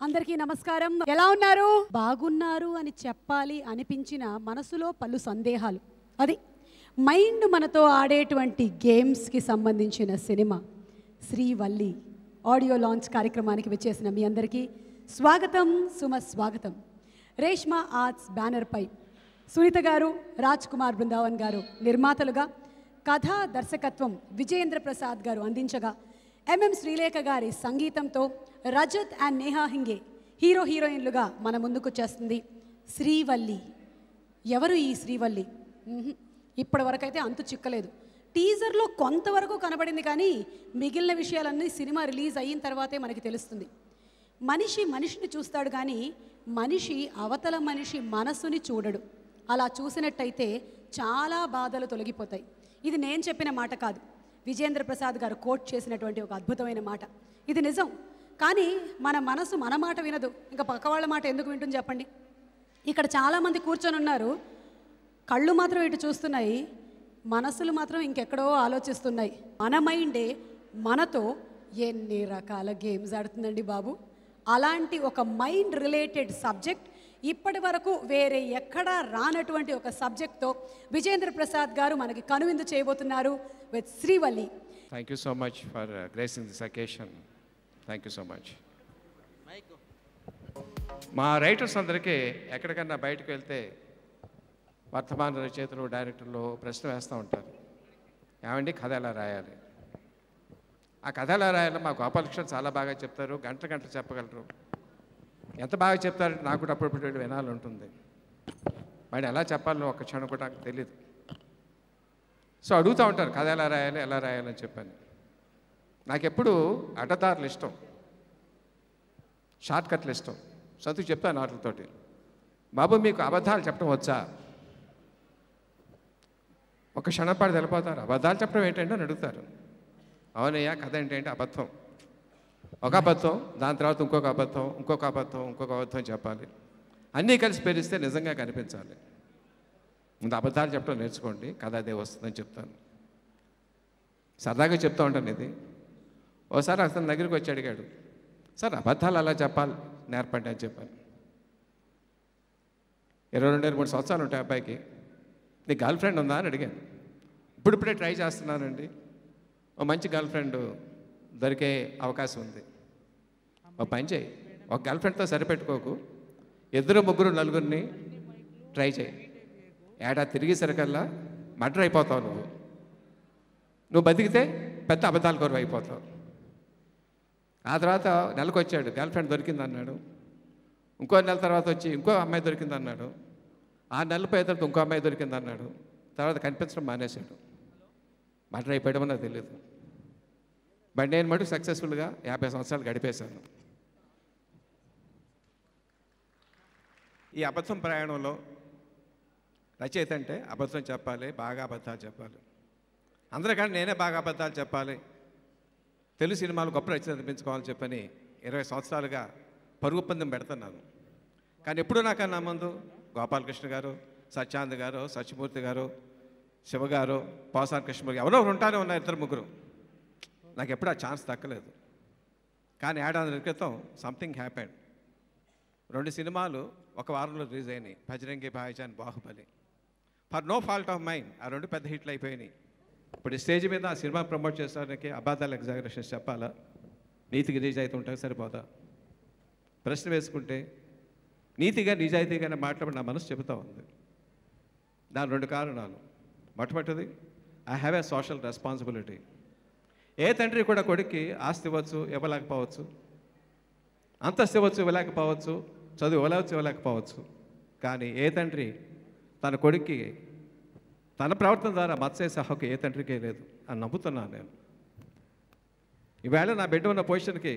అందరికీ నమస్కారం. ఎలా ఉన్నారు? బాగున్నారు అని చెప్పాలి అనిపించిన మనసులో పలు సందేహాలు, అది మైండ్ మనతో ఆడేటువంటి గేమ్స్కి సంబంధించిన సినిమా శ్రీవల్లి ఆడియో లాంచ్ కార్యక్రమానికి వచ్చేసిన మీ అందరికీ స్వాగతం, సుమస్వాగతం. రేష్మా ఆర్ట్స్ బ్యానర్పై సునీత గారు, రాజ్ కుమార్ బృందావన్ గారు నిర్మాతలుగా, కథా దర్శకత్వం విజయేంద్ర ప్రసాద్ గారు అందించగా, ఎంఎం శ్రీలేఖ గారి సంగీతంతో రజత్ అండ్ నేహా హింగే హీరో హీరోయిన్లుగా మన ముందుకు వచ్చేస్తుంది శ్రీవల్లి. ఎవరు ఈ శ్రీవల్లి? ఇప్పటి వరకైతే అంతు చిక్కలేదు. టీజర్లో కొంతవరకు కనబడింది, కానీ మిగిలిన విషయాలన్నీ సినిమా రిలీజ్ అయిన తర్వాతే మనకి తెలుస్తుంది. మనిషిని చూస్తాడు, కానీ మనిషి అవతల మనిషి మనసుని చూడడు. అలా చూసినట్టయితే చాలా బాధలు తొలగిపోతాయి. ఇది నేను చెప్పిన మాట కాదు, విజయేంద్ర ప్రసాద్ గారు కోట్ చేసినటువంటి ఒక అద్భుతమైన మాట. ఇది నిజం. కానీ మన మనసు మన మాట వినదు, ఇంకా పక్క వాళ్ళ మాట ఎందుకు వింటుంది చెప్పండి. ఇక్కడ చాలామంది కూర్చొని ఉన్నారు, కళ్ళు మాత్రం ఇటు చూస్తున్నాయి, మనసులు మాత్రం ఇంకెక్కడో ఆలోచిస్తున్నాయి. మన మైండే మనతో ఎన్ని రకాల గేమ్స్ ఆడుతుందండి బాబు. అలాంటి ఒక మైండ్ రిలేటెడ్ సబ్జెక్ట్, ఇప్పటి వరకు వేరే ఎక్కడా రానటువంటి ఒక సబ్జెక్ట్తో విజయేంద్ర ప్రసాద్ గారు మనకి కనువిందు చేయబోతున్నారు with Srivalli. Thank you so much for gracing this occasion. Thank you so much. మా రైటర్స్ అందరికీ ఎక్కడికన్నా బయటకు వెళ్తే వర్తమాన రచయితలు, డైరెక్టర్లు ప్రశ్న వేస్తూ ఉంటారు, ఏమండి కథ ఎలా రాయాలి? ఆ కథ ఎలా రాయాలో మా గోపాలకృష్ణ చాలా బాగా చెప్తారు, గంట చెప్పగలరు. ఎంత బాగా చెప్తారంటే నాకు కూడా అప్పుడప్పుడు వినాలి ఉంటుంది. మరి ఎలా చెప్పాలో ఒక్క క్షణం కూడా నాకు తెలియదు. సో అడుగుతూ ఉంటారు కథ ఎలా రాయాలని చెప్పాను. నాకెప్పుడు అడ్డదారులు ఇష్టం, షార్ట్ కట్లు ఇష్టం. చదువు చెప్తాను వాటితోటి, బాబు మీకు అబద్ధాలు చెప్పడం వచ్చా? ఒక క్షణపాటు తెలిపోతారు, అబద్ధాలు చెప్పడం ఏంటంటే అని అడుగుతారు. అవునయ్యా, కథ ఏంటంటే అబద్ధం, ఒక అబద్ధం, దాని తర్వాత ఇంకొక అబద్ధం చెప్పాలి. అన్నీ కలిసి పేరిస్తే నిజంగా కనిపించాలి. ముందు అబద్ధాలు చెప్పడం నేర్చుకోండి, కథ అదే వస్తుందని చెప్తాను. సరదాగా చెప్తూ ఉంటాను ఇది. ఓసారి అతని దగ్గరికి వచ్చి అడిగాడు, సార్ అబద్ధాలు అలా చెప్పాలి నేర్పండి అని చెప్పాను. 22-23 సంవత్సరాలు ఉంటాయి అబ్బాయికి. నీ గర్ల్ ఫ్రెండ్ ఉందా అని అడిగాను. ఇప్పుడిప్పుడే ట్రై చేస్తున్నానండి, ఓ మంచి గర్ల్ ఫ్రెండ్ దొరికే అవకాశం ఉంది. ఒక పని చేయి, ఒక గర్ల్ ఫ్రెండ్తో సరిపెట్టుకోకు, 2, 3, 4 ట్రై చేయి. ఏడాది తిరిగేసరికల్లా మర్డర్ అయిపోతావు. నువ్వు బతికితే పెద్ద అబద్ధాల కొరకు అయిపోతావు. ఆ తర్వాత నెలకు వచ్చాడు, గర్ల్ ఫ్రెండ్ దొరికిందన్నాడు. ఇంకో నెల తర్వాత వచ్చి ఇంకో అమ్మాయి దొరికిందన్నాడు. 6 నెలలు పోయిన తర్వాత ఇంకో అమ్మాయి దొరికిందన్నాడు. తర్వాత కనిపించడం మానేశాడు. మర్డర్ అయిపోయడం నాకు తెలియదు. బట్ నేను మటుకు సక్సెస్ఫుల్గా 50 సంవత్సరాలు గడిపేశాను. ఈ అబద్ధం ప్రయాణంలో రచయిత అంటే అబద్ధం చెప్పాలి, బాగా అబద్ధాలు చెప్పాలి. అందరికంటే నేనే బాగా అబద్ధాలు చెప్పాలి, తెలుగు సినిమాలు గొప్ప రచన అనిపించుకోవాలని చెప్పని 20 సంవత్సరాలుగా పరుగు పందెం పెడుతున్నాను. కానీ ఎప్పుడూ నాకన్నా ముందు గోపాలకృష్ణ గారు, సత్యానంద్ గారు, సత్యమూర్తి గారు, శివ గారు, పోసాని కృష్ణ ఎవరో ఉంటానే ఉన్నారు, 2-3. నాకు ఎప్పుడు ఆ ఛాన్స్ దక్కలేదు. కానీ ఏడాది క్రితం సంథింగ్ హ్యాపెండ్. 2 సినిమాలు ఒక వారంలో రిలీజ్ అయినాయి, Bajrangi Bhaijaan, Baahubali. For no fault of mind ఆ 2 పెద్ద హిట్లు అయిపోయినాయి. ఇప్పుడు స్టేజ్ మీద ఆ సినిమా ప్రమోట్ చేసేవారికి అబద్ధాలు, ఎగ్జాగరేషన్స్ చెప్పాలా? నీతికి నిజాయితీ ఉంటే సరిపోదా? ప్రశ్న వేసుకుంటే నీతిగా నిజాయితీగానే మాట్లాడి నా మనసు చెబుతూ ఉంది. దాని 2 కారణాలు. మొట్టమొదటిది, I have a social responsibility. ఏ తండ్రి కూడా కొడుక్కి ఆస్తి ఇవ్వచ్చు, ఇవ్వలేకపోవచ్చు, అంతస్తు ఇవ్వచ్చు, ఇవ్వలేకపోవచ్చు, చదువు ఇవ్వలేకపోవచ్చు. కానీ ఏ తండ్రి తన కొడుక్కి తన ప్రవర్తన ద్వారా మత్స్యేసే హక్కు ఏ తండ్రికే లేదు అని నమ్ముతున్నాను నేను. ఈవేళ నా బిడ్డ ఉన్న పొజిషన్కి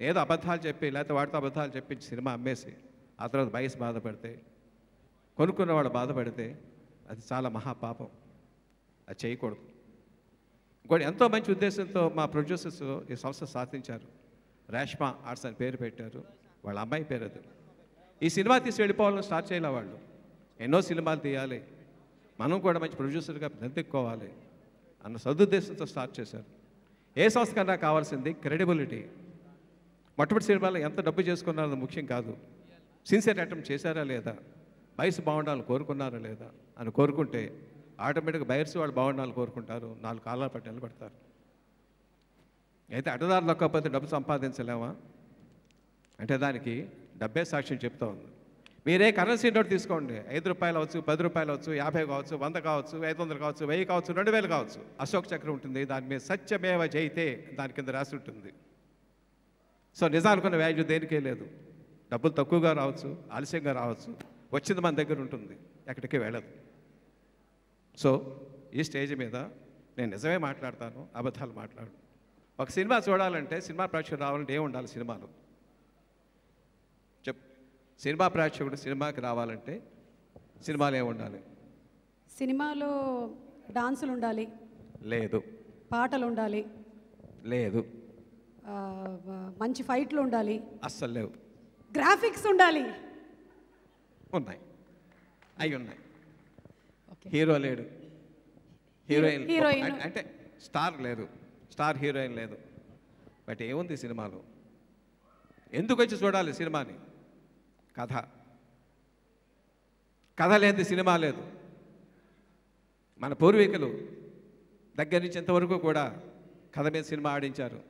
ఏదో అబద్ధాలు చెప్పి, లేకపోతే వాటితో అబద్ధాలు చెప్పించి సినిమా అమ్మేసి ఆ తర్వాత వయసు బాధపడితే, కొనుక్కున్న వాడు బాధపడితే అది చాలా మహాపాపం. అది చేయకూడదు. ఇంకోటి, ఎంతో మంచి ఉద్దేశంతో మా ప్రొడ్యూసర్స్ ఈ సంస్థ సాధించారు. రేష్మా ఆర్ట్స్ అని పేరు పెట్టారు, వాళ్ళ అమ్మాయి పేరు అది. ఈ సినిమా తీసి వెళ్ళిపోవాలని స్టార్ట్ చేయాలి. వాళ్ళు ఎన్నో సినిమాలు తీయాలి, మనం కూడా మంచి ప్రొడ్యూసర్గా నిలదొక్కుకోవాలి అన్న సదుద్దేశంతో స్టార్ట్ చేశారు. ఏ సంస్థ కన్నా కావాల్సింది క్రెడిబిలిటీ. మొట్టమొదటి సినిమాలో ఎంత డబ్బు చేసుకున్నారో ముఖ్యం కాదు, సిన్సియర్ అటెంప్ట్ చేశారా లేదా, వయసు బాగుండాలని కోరుకున్నారా లేదా అని కోరుకుంటే ఆటోమేటిక్గా బయర్స్ వాళ్ళు బాగుండాలని కోరుకుంటారు, 4 కాలాల పట్టి నిలబడతారు. అయితే అడ్డదారు నొక్కపోతే డబ్బు సంపాదించలేమా అంటే దానికి డబ్బే సాక్ష్యం చెప్తా ఉంది. మీరే కరెన్సీ నోట్ తీసుకోండి, 5 రూపాయలు అవచ్చు, 10 రూపాయలు అవచ్చు, 50 కావచ్చు, 100 కావచ్చు, 500 కావచ్చు, 1000 కావచ్చు, 2000 కావచ్చు, అశోక్ చక్రం ఉంటుంది, దాని మీద సత్యమేవ జయితే దాని కింద రాసి ఉంటుంది. సో నిజానుకున్న వాల్యూ దేనికే లేదు. డబ్బులు తక్కువగా రావచ్చు, ఆలస్యంగా రావచ్చు, వచ్చింది మన దగ్గర ఉంటుంది, ఎక్కడికి వెళ్ళదు. సో ఈ స్టేజ్ మీద నేను నిజమే మాట్లాడతాను, అబద్ధాలు మాట్లాడు. ఒక సినిమా చూడాలంటే, సినిమా ప్రేక్షకుడు రావాలంటే ఏం ఉండాలి సినిమాలో చెప్. సినిమా ప్రేక్షకుడు సినిమాకి రావాలంటే సినిమాలు ఏమి ఉండాలి? సినిమాలో డాన్సులు ఉండాలి, లేదు. పాటలు ఉండాలి, లేదు. మంచి ఫైట్లు ఉండాలి, అస్సలు లేవు. గ్రాఫిక్స్ ఉండాలి, ఉన్నాయి, అవి ఉన్నాయి. హీరో లేడు, హీరోయిన్ అంటే స్టార్ లేదు, స్టార్ హీరోయిన్ లేదు. బట్ ఏముంది సినిమాలో? ఎందుకు వచ్చి చూడాలి సినిమాని? కథ. కథ లేని సినిమా లేదు. మన పూర్వీకులు దగ్గర నుంచి ఇంతవరకు కూడా కథ మీద సినిమా ఆడించారు.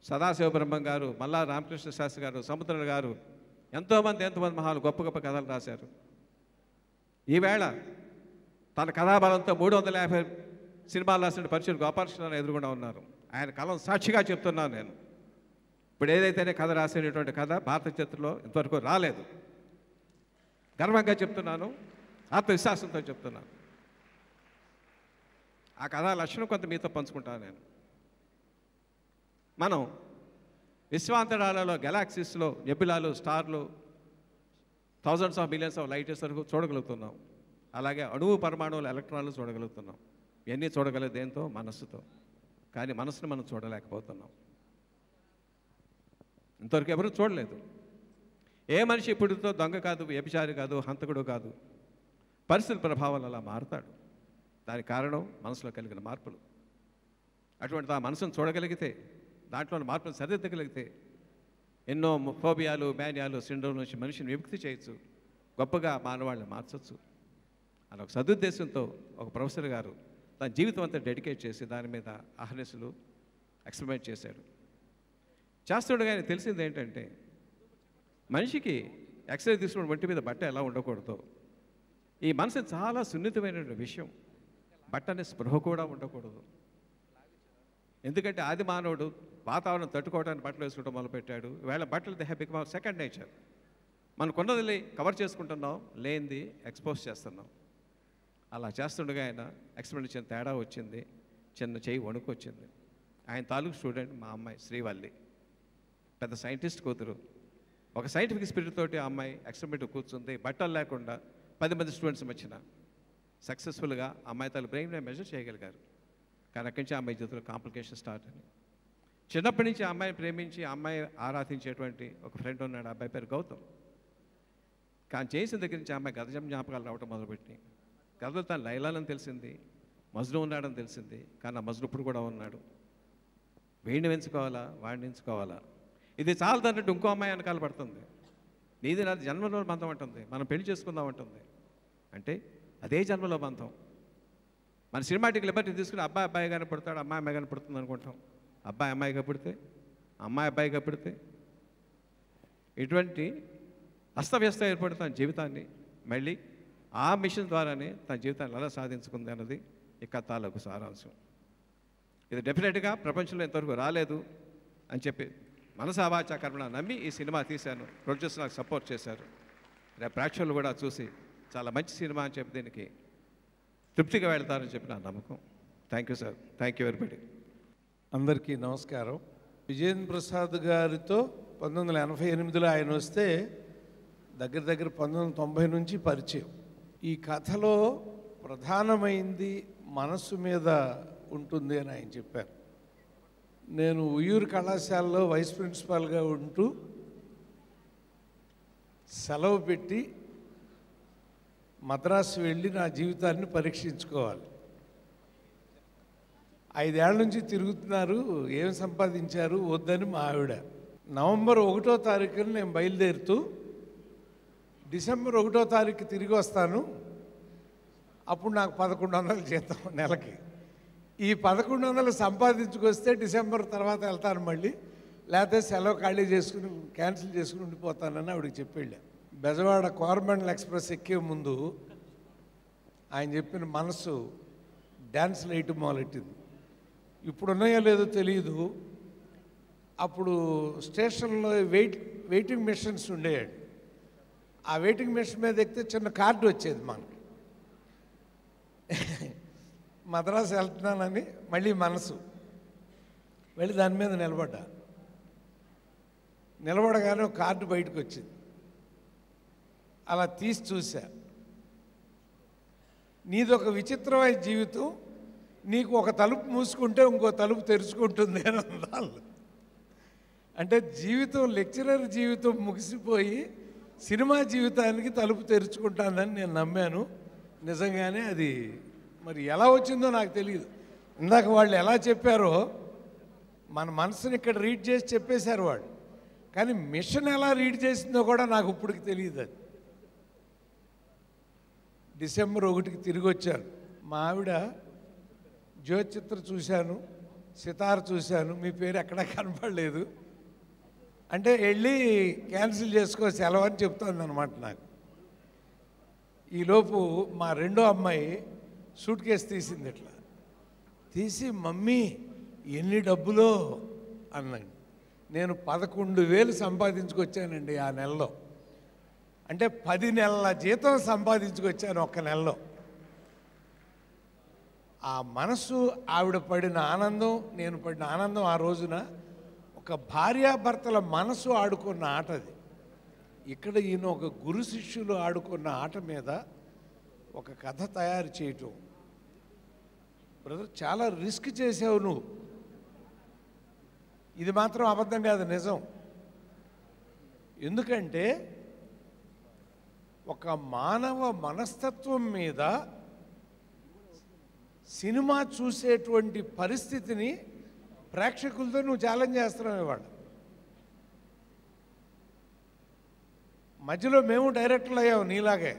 సదాశివబ్రహ్మం గారు, మల్లా రామకృష్ణ శాస్త్రి గారు, సముద్రం గారు, ఎంతోమంది మహాలు గొప్ప గొప్ప కథలు రాశారు. ఈవేళ తన కథాబలంతో 350 సినిమాలు రాసిన పరిచయం గోపాలకృష్ణ ఎదురుగుండా ఉన్నారు. ఆయన కలం సాక్షిగా చెప్తున్నాను నేను. ఇప్పుడు ఏదైతేనే కథ రాసినటువంటి కథ భారత చరిత్రలో ఇంతవరకు రాలేదు. గర్వంగా చెప్తున్నాను, ఆత్మవిశ్వాసంతో చెప్తున్నాను. ఆ కథా లక్షణం కొంత మీతో పంచుకుంటాను నేను. మనం విశ్వాంతరాలలో, గెలాక్సీస్లో, నెబులాలు, స్టార్లు, thousands of millions of light years వరకు చూడగలుగుతున్నాం. అలాగే అణువు, పరమాణువులు, ఎలక్ట్రాన్లు చూడగలుగుతున్నాం. ఇవన్నీ చూడగలదు దేంతో? మనస్సుతో. కానీ మనసును మనం చూడలేకపోతున్నాం. ఇంతవరకు ఎవరు చూడలేదు. ఏ మనిషి ఇప్పుడుతో దొంగ కాదు, వ్యభిచారి కాదు, హంతకుడు కాదు. పరిస్థితుల ప్రభావం అలా మారుతాడు. దానికి కారణం మనసులో కలిగిన మార్పులు. అటువంటి ఆ మనసును చూడగలిగితే, దాంట్లో మార్పులు సరిదిద్దగలిగితే ఎన్నో ఫోబియాలు, మేనియాలు, సిండ్రోమ్ నుంచి మనిషిని విముక్తి చేయొచ్చు, గొప్పగా మానవాళ్ళని మార్చవచ్చు. అని ఒక సదుద్దేశంతో ఒక ప్రొఫెసర్ గారు తన జీవితం అంతా డెడికేట్ చేసి దాని మీద అహర్నిశలు ఎక్స్పెరిమెంట్ చేశాడు. చేస్తుండగా ఆయన తెలిసింది ఏంటంటే, మనిషికి ఎక్స్రే తీసుకున్న ఒంటి మీద బట్ట ఎలా ఉండకూడదో, ఈ మనసు చాలా సున్నితమైన విషయం. బట్ట అనే స్పృహ కూడా ఉండకూడదు. ఎందుకంటే ఆది మానవుడు వాతావరణం తట్టుకోవడానికి బట్టలు వేసుకోవడం మొదలుపెట్టాడు. ఈవేళ బట్టలు they have become second nature. మనకున్నది కవర్ చేసుకుంటున్నాం, లేనిది ఎక్స్పోజ్ చేస్తున్నాం. అలా చేస్తుండగా ఆయన ఎక్స్పెరిమెంట్ చిన్న తేడా వచ్చింది, చిన్న చెయ్యి వణుకు వచ్చింది. ఆయన తాలూకు స్టూడెంట్ మా అమ్మాయి శ్రీవల్లి, పెద్ద సైంటిస్ట్ కూతురు. ఒక సైంటిఫిక్ స్పిరిట్ తోటి ఆ అమ్మాయి ఎక్స్పెరిమెంట్ కూర్చుంది. బట్టలు లేకుండా 10 మంది స్టూడెంట్స్ వచ్చిన సక్సెస్ఫుల్గా అమ్మాయి తన బ్రెయిన్ మెజర్ చేయగలిగారు. కానీ అక్కడి నుంచి ఆ అమ్మాయి జీవితంలో కాంప్లికేషన్ స్టార్ట్ అని. చిన్నప్పటి నుంచి ఆ అమ్మాయిని ప్రేమించి ఆ అమ్మాయి ఆరాధించేటువంటి ఒక ఫ్రెండ్ ఉన్నాడు, ఆ అబ్బాయి పేరు గౌతమ్. కానీ చేసిన దగ్గర నుంచి ఆ అమ్మాయి గత జ్ఞాపకాలు రావడం మొదలుపెట్టి, గతలో తను లైలాలని తెలిసింది, మజ్ను ఉన్నాడని తెలిసింది. కానీ ఆ మజ్ను ఇప్పుడు కూడా ఉన్నాడు. వీడిని ఎంచుకోవాలా, వాడిని ఎంచుకోవాలా, ఇది చాలదన్నట్టు ఇంకో అమ్మాయి వెనకాల పడుతుంది. నీది నాది జన్మలో బంధం అంటుంది, మనం పెళ్లి చేసుకుందాం అంటుంది. అంటే అదే జన్మలో బంధం. మన సినిమాటిక్ లిబర్టీ తీసుకుని అబ్బాయి కానీ పుడతాడు, అమ్మాయి కానీ పుడుతుంది అనుకుంటాం. అబ్బాయి అమ్మాయిగా పుడితే, అమ్మాయి అబ్బాయిగా పుడితే ఇటువంటి అస్తవ్యస్త ఏర్పడుతున్న జీవితాన్ని మళ్ళీ ఆ మిషన్ ద్వారానే తన జీవితాన్ని ఎలా సాధించుకుంది అన్నది ఈ కథలకు సారాంశం. ఇది డెఫినెట్గా ప్రపంచంలో ఇంతవరకు రాలేదు అని చెప్పి మనసావాచ కర్మణ నమ్మి ఈ సినిమా తీశాను. ప్రొడ్యూసర్ నాకు సపోర్ట్ చేశారు. రేపు ప్రేక్షకులు కూడా చూసి చాలా మంచి సినిమా అని చెప్పి దీనికి తృప్తిగా వెళ్తారని చెప్పి నా నమ్మకం. Thank you sir, thank you everybody. అందరికీ నమస్కారం. విజయేంద్ర ప్రసాద్ గారితో 1988లో ఆయన వస్తే దగ్గర 1990 నుంచి పరిచయం. ఈ కథలో ప్రధానమైంది మనస్సు మీద ఉంటుంది అని ఆయన చెప్పారు. నేను ఉయ్యూరు కళాశాలలో వైస్ ప్రిన్సిపాల్గా ఉంటూ సెలవు పెట్టి మద్రాసు వెళ్ళి నా జీవితాన్ని పరీక్షించుకోవాలి. 5 ఏళ్ల నుంచి తిరుగుతున్నారు, ఏం సంపాదించారు వద్దని మా ఆవిడ. నవంబర్ 1వ తారీఖున నేను బయలుదేరుతూ డిసెంబర్ 1వ తారీఖు తిరిగి వస్తాను. అప్పుడు నాకు 1100 జీతం నెలకి. ఈ 1100 సంపాదించుకొస్తే డిసెంబర్ తర్వాత వెళ్తాను మళ్ళీ, లేకపోతే సెలవు ఖాళీ చేసుకుని క్యాన్సిల్ చేసుకుని ఉండిపోతానని ఆవిడకి చెప్పేళ్ళా. బెజవాడ కోరమండల్ ఎక్స్ప్రెస్ ఎక్కే ముందు ఆయన చెప్పిన మనసు డ్యాన్స్ వేయటం మొదలెట్టింది. ఇప్పుడు ఉన్నాయో లేదో తెలియదు, అప్పుడు స్టేషన్లో వెయిటింగ్ మిషన్స్ ఉండేయండి. ఆ వెయిటింగ్ మిషన్ మీద ఎక్కితే చిన్న కార్డు వచ్చేది మనకి, మద్రాసు వెళ్తున్నానని. మళ్ళీ మనసు వెళ్ళి దాని మీద నిలబడగానే ఒక కార్డు బయటకు వచ్చింది. అలా తీసి చూసా. నీదొక విచిత్రమైన జీవితం, నీకు ఒక తలుపు మూసుకుంటే ఇంకో తలుపు తెరుచుకుంటుంది అని అన్నారు. అంటే జీవితం, లెక్చరర్ జీవితం ముగిసిపోయి సినిమా జీవితానికి తలుపు తెరుచుకుంటానని నేను నమ్మాను. నిజంగానే అది మరి ఎలా వచ్చిందో నాకు తెలియదు. ఇందాక వాళ్ళు ఎలా చెప్పారో మన మనసుని ఇక్కడ రీడ్ చేసి చెప్పేశారు వాళ్ళు, కానీ మిషన్ ఎలా రీడ్ చేసిందో కూడా నాకు ఇప్పటికి తెలియదు. అది డిసెంబర్ 1కి తిరిగి వచ్చాను. మా ఆవిడ జ్యోతిచిత్ర చూశాను, సితార్ చూశాను, మీ పేరు ఎక్కడా కనపడలేదు అంటే వెళ్ళి క్యాన్సిల్ చేసుకో సెలవు అని చెప్తుంది అనమాట నాకు. ఈలోపు మా రెండో అమ్మాయి సూట్ కేసు తీసింది. ఇట్లా తీసి మమ్మీ ఎన్ని డబ్బులో అన్నాను. నేను 11,000 సంపాదించుకొచ్చానండి ఆ నెలలో. అంటే 10 నెలల జీతం సంపాదించుకొచ్చాను ఒక్క నెలలో. ఆ మనసు, ఆవిడ పడిన ఆనందం, నేను పడిన ఆనందం ఆ రోజున ఒక భార్యాభర్తల మనసు ఆడుకున్న ఆట అది. ఇక్కడ ఈయన ఒక గురు శిష్యులు ఆడుకున్న ఆట మీద ఒక కథ తయారు చేయటం. బ్రదర్, చాలా రిస్క్ చేసావు నువ్వు. ఇది మాత్రం అబద్ధం కాదు, నిజం. ఎందుకంటే ఒక మానవ మనస్తత్వం మీద సినిమా చూసేటువంటి పరిస్థితిని ప్రేక్షకులతో నువ్వు ఛాలెంజ్ చేస్తున్నావు ఇవాళ. మధ్యలో మేము డైరెక్టర్లు అయ్యాము నీలాగే.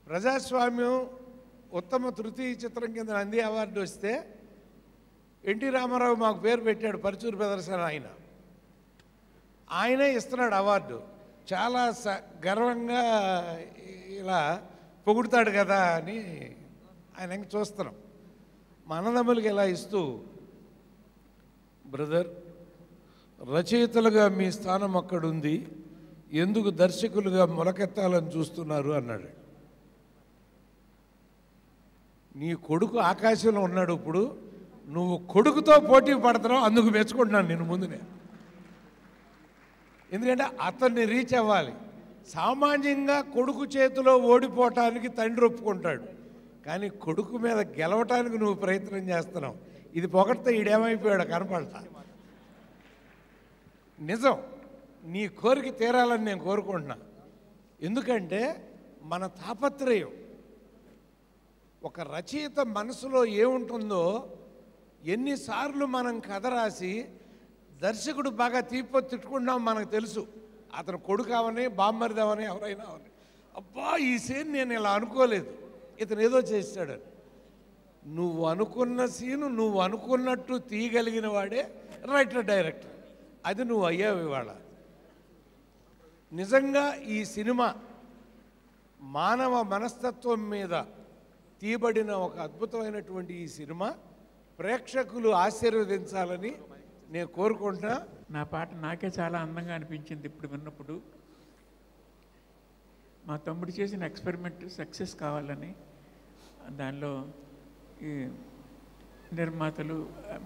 ప్రజాస్వామ్యం ఉత్తమ తృతీయ చిత్రం కింద నంది అవార్డు వస్తే ఎన్టీ రామారావు మాకు పేరు పెట్టాడు, పరుచూరు ప్రదర్శన ఆయనే ఇస్తున్నాడు అవార్డు. చాలా గర్వంగా ఇలా పొగుడుతాడు కదా అని ఆయన ఇంక చూస్తున్నాం. మా అన్నదమ్ములకి ఇలా ఇస్తూ, బ్రదర్, రచయితలుగా మీ స్థానం అక్కడుంది, ఎందుకు దర్శకులుగా మొలకెత్తాలని చూస్తున్నారు అన్నాడు. నీ కొడుకు ఆకాశంలో ఉన్నాడు, ఇప్పుడు నువ్వు కొడుకుతో పోటీ పడుతున్నావు, అందుకు మెచ్చుకుంటున్నాను నేను ముందునే. ఎందుకంటే అతన్ని రీచ్ అవ్వాలి. సామాన్యంగా కొడుకు చేతిలో ఓడిపోవటానికి తండ్రి ఒప్పుకుంటాడు, కానీ కొడుకు మీద గెలవటానికి నువ్వు ప్రయత్నం చేస్తున్నావు. ఇది పొగడితే ఈడేమైపోయాడు కనపడతా. నిజం, నీ కోరిక తీరాలని నేను కోరుకుంటున్నా. ఎందుకంటే మన తాపత్రయం, ఒక రచయిత మనసులో ఏముంటుందో, ఎన్నిసార్లు మనం కథ రాసి దర్శకుడు బాగా తిట్టుకున్నాం మనకు తెలుసు. అతను కొడుకు అవని, బామ్మరిది అవని, ఎవరైనా అవని, అబ్బా ఈ సీన్ నేను ఇలా అనుకోలేదు, ఇతను ఏదో చేస్తాడని. నువ్వు అనుకున్న సీను నువ్వు అనుకున్నట్టు తీయగలిగిన వాడే రైటర్ డైరెక్టర్. అది నువ్వు అయ్యావు ఇవాళ. నిజంగా ఈ సినిమా మానవ మనస్తత్వం మీద తీయబడిన ఒక అద్భుతమైనటువంటి ఈ సినిమా ప్రేక్షకులు ఆశీర్వదించాలని నేను కోరుకుంటున్నా. నా పాట నాకే చాలా అందంగా అనిపించింది ఇప్పుడు విన్నప్పుడు. మా తమ్ముడు చేసిన ఎక్స్పెరిమెంట్ సక్సెస్ కావాలని, దానిలో ఈ నిర్మాతలు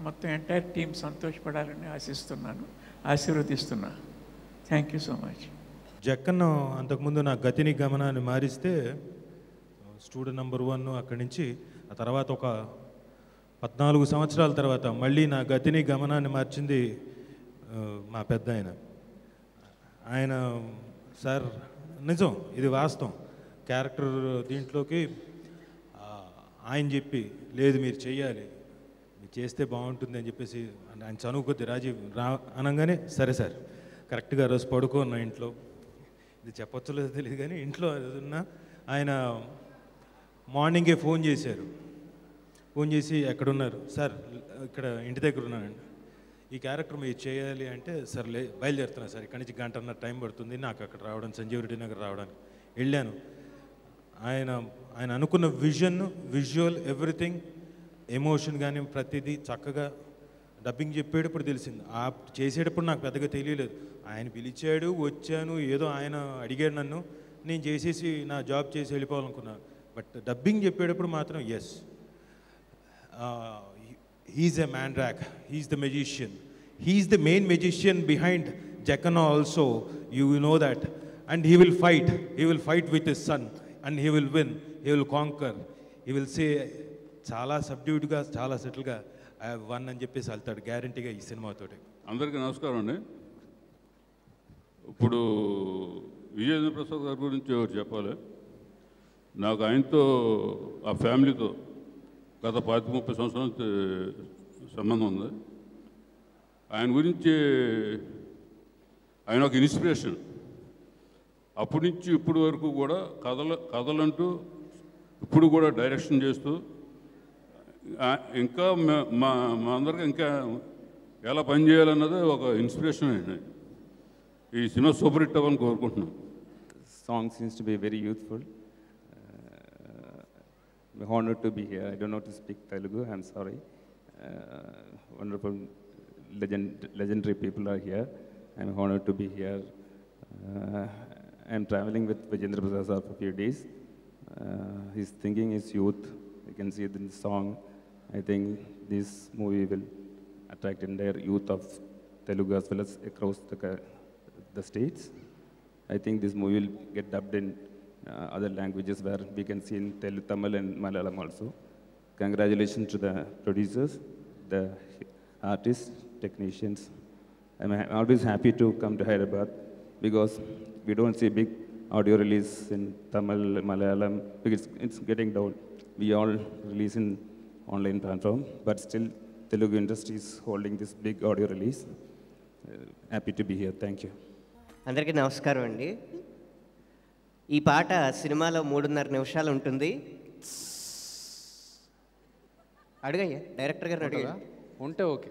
మొత్తం ఎంటైర్ టీం సంతోషపడాలని ఆశీర్వదిస్తున్నా. Thank you so much. Jakkanna అంతకుముందు నా గతిని గమనాన్ని మారిస్తే స్టూడెంట్ నెంబర్ 1 అక్కడి నుంచి ఆ తర్వాత ఒక 14 సంవత్సరాల తర్వాత మళ్ళీ నా గతిని గమనాన్ని మార్చింది మా పెద్ద ఆయన సార్, నిజం, ఇది వాస్తవం. క్యారెక్టర్ దీంట్లోకి ఆయన చెప్పి, లేదు మీరు చెయ్యాలి, మీరు చేస్తే బాగుంటుంది అని చెప్పేసి ఆయన చనువు కొద్ది రాజీవ్ అనగానే సరే సార్ కరెక్ట్గా రోజు పడుకోన్నా ఇంట్లో. ఇది చెప్పొచ్చో లేదో తెలియదు కానీ ఇంట్లో ఉన్న ఆయన మార్నింగే ఫోన్ చేశారు. ఫోన్ చేసి ఎక్కడున్నారు సార్, ఇక్కడ ఇంటి దగ్గర ఉన్నానండి, ఈ క్యారెక్టర్ మీరు చేయాలి అంటే సర్లే బయలుదేరుతున్నా సార్, ఇక్కడి నుంచి గంటన్నర టైం పడుతుంది నాకు అక్కడ రావడం, సంజీవ్ రెడ్డి నగర్ రావడానికి. వెళ్ళాను. ఆయన అనుకున్న విజువల్ ఎవ్రీథింగ్, ఎమోషన్ కానీ ప్రతిదీ చక్కగా డబ్బింగ్ చెప్పేటప్పుడు తెలిసింది. ఆ చేసేటప్పుడు నాకు పెద్దగా తెలియలేదు. ఆయన పిలిచాడు, వచ్చాను, ఏదో ఆయన అడిగాడు నన్ను, నేను చేసేసి నా జాబ్ చేసి వెళ్ళిపోవాలనుకున్నాను. బట్ డబ్బింగ్ చెప్పేటప్పుడు మాత్రం yes, he's a mandrake, he's the magician, he's the main magician behind Jacana also, you know that, and he will fight with his son and he will win, he will conquer, he will say చాలా సబ్డ్యూడ్గా చాలా సెటిల్గా I have one అని చెప్పేసి వెళ్తాడు గ్యారంటీగా ఈ సినిమాతోటి. అందరికీ నమస్కారం అండి. ఇప్పుడు విజయేంద్ర ప్రసాద్ గారి గురించి ఒకటి చెప్పాలి. నాకు ఆయనతో ఆ ఫ్యామిలీతో గత 30 సంవత్సరాల సంబంధం ఉంది. ఆయన గురించి ఆయన ఒక ఇన్స్పిరేషన్. అప్పటి నుంచి ఇప్పటి వరకు కూడా కథలంటూ ఇప్పుడు కూడా డైరెక్షన్ చేస్తూ ఇంకా మా అందరికీ ఇంకా ఎలా పనిచేయాలన్నది ఒక ఇన్స్పిరేషన్ అండి. ఈ సినిమా సూపర్ హిట్ అవ్వాలని కోరుకుంటున్నాను. Song seems to be very youthful. I'm honored to be here. I don't know to speak Telugu. I'm sorry. Wonderful, legendary people are here. I'm honored to be here. I'm traveling with Vijayendra Prasad sir for a few days. His thinking is youth. You can see it in the song. I think this movie will attract entire youth of Telugu as well as across the states. I think this movie will get dubbed in other languages where we can see in Telugu, Tamil and Malayalam also. Congratulations to the producers, the artists, technicians. I'm always happy to come to Hyderabad because we don't see big audio release in Tamil, Malayalam, because it's getting down. We all release in online platform, but still Telugu industry is holding this big audio release. Happy to be here. Thank you. అందరికీ నమస్కారం అండి. ఈ పాట సినిమాలో 3.5 నిమిషాలు ఉంటుంది. అడుగయ్యా director గారు అడిగా ఉంటే ఓకే.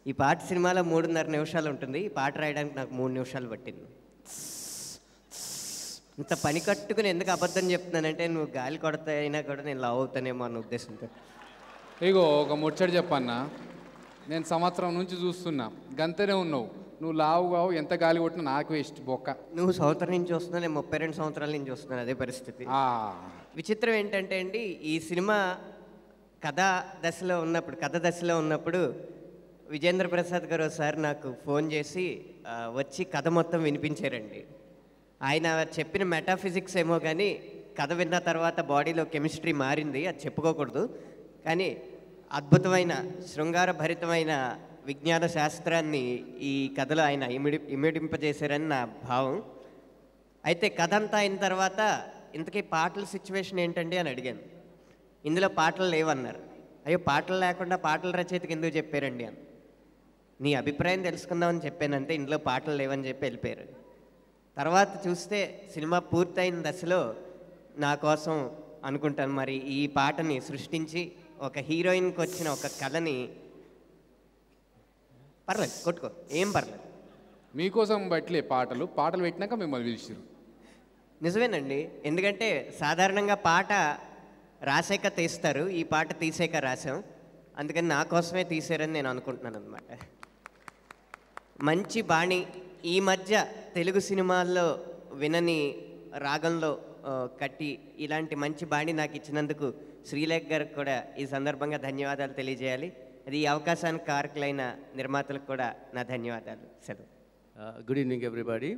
ఈ పాట సినిమాలో 3.5 నిమిషాలు ఉంటుంది. ఈ పాట రాయడానికి నాకు 3 నిమిషాలు పట్టింది. ఇంత పని కట్టుకుని ఎందుకు అబద్ధం చెప్తున్నానంటే నువ్వు గాలి కొడతా అయినా కూడా నేను లావ్ అవుతానేమో అన్న ఉద్దేశంతో. ఇగో ఒక ముచ్చట చెప్పన్నా, నేను సంవత్సరం నుంచి చూస్తున్నా, గంతనే ఉన్నావు, నువ్వు లావు కావు, ఎంత గాలి కొట్టినా నాకు వేస్ట్ బొక్క. నువ్వు సంవత్సరం నుంచి చూస్తున్నా, నేను 32 సంవత్సరాల నుంచి చూస్తున్నాను, అదే పరిస్థితి. విచిత్రం ఏంటంటే అండి, ఈ సినిమా కథ దశలో ఉన్నప్పుడు విజయేంద్ర ప్రసాద్ గారు ఒకసారి నాకు ఫోన్ చేసి వచ్చి కథ మొత్తం వినిపించారండి. ఆయన చెప్పిన మెటాఫిజిక్స్ ఏమో కానీ కథ విన్న తర్వాత బాడీలో కెమిస్ట్రీ మారింది, అది చెప్పుకోకూడదు. కానీ అద్భుతమైన శృంగారభరితమైన విజ్ఞాన శాస్త్రాన్ని ఈ కథలో ఆయన ఇమిడింపజేశారని నా భావం. అయితే కథ అంతా అయిన తర్వాత ఇంతకీ పాటల సిచ్యువేషన్ ఏంటండి అని అడిగాను. ఇందులో పాటలు లేవన్నారు. అయ్యో పాటలు లేకుండా పాటల రచయితకి ఎందుకు చెప్పారండి అని. నీ అభిప్రాయం తెలుసుకుందామని చెప్పానంటే ఇందులో పాటలు లేవని చెప్పి వెళ్ళిపోయారు. తర్వాత చూస్తే సినిమా పూర్తయిన దశలో నా కోసం అనుకుంటాను మరి ఈ పాటని సృష్టించి ఒక హీరోయిన్కి వచ్చిన ఒక కళని, పర్లేదు కొట్టుకో ఏం పర్లేదు, మీకోసం బట్లే పాటలు పెట్టినాక మిమ్మల్ని పిలిచిరు. నిజమేనండి, ఎందుకంటే సాధారణంగా పాట రాసాక తీస్తారు, ఈ పాట తీసాక రాసాం, అందుకని నా కోసమే తీసారని నేను అనుకుంటున్నాను అనమాట. మంచి బాణి ఈ మధ్య తెలుగు సినిమాల్లో వినని రాగంలో కట్టి ఇలాంటి మంచి బాణి నాకు ఇచ్చినందుకు శ్రీలేఖ్ గారికి కూడా ఈ సందర్భంగా ధన్యవాదాలు తెలియజేయాలి. అది ఈ అవకాశానికి కారకులైన నిర్మాతలకు కూడా నా ధన్యవాదాలు. సెలవు. Good evening everybody.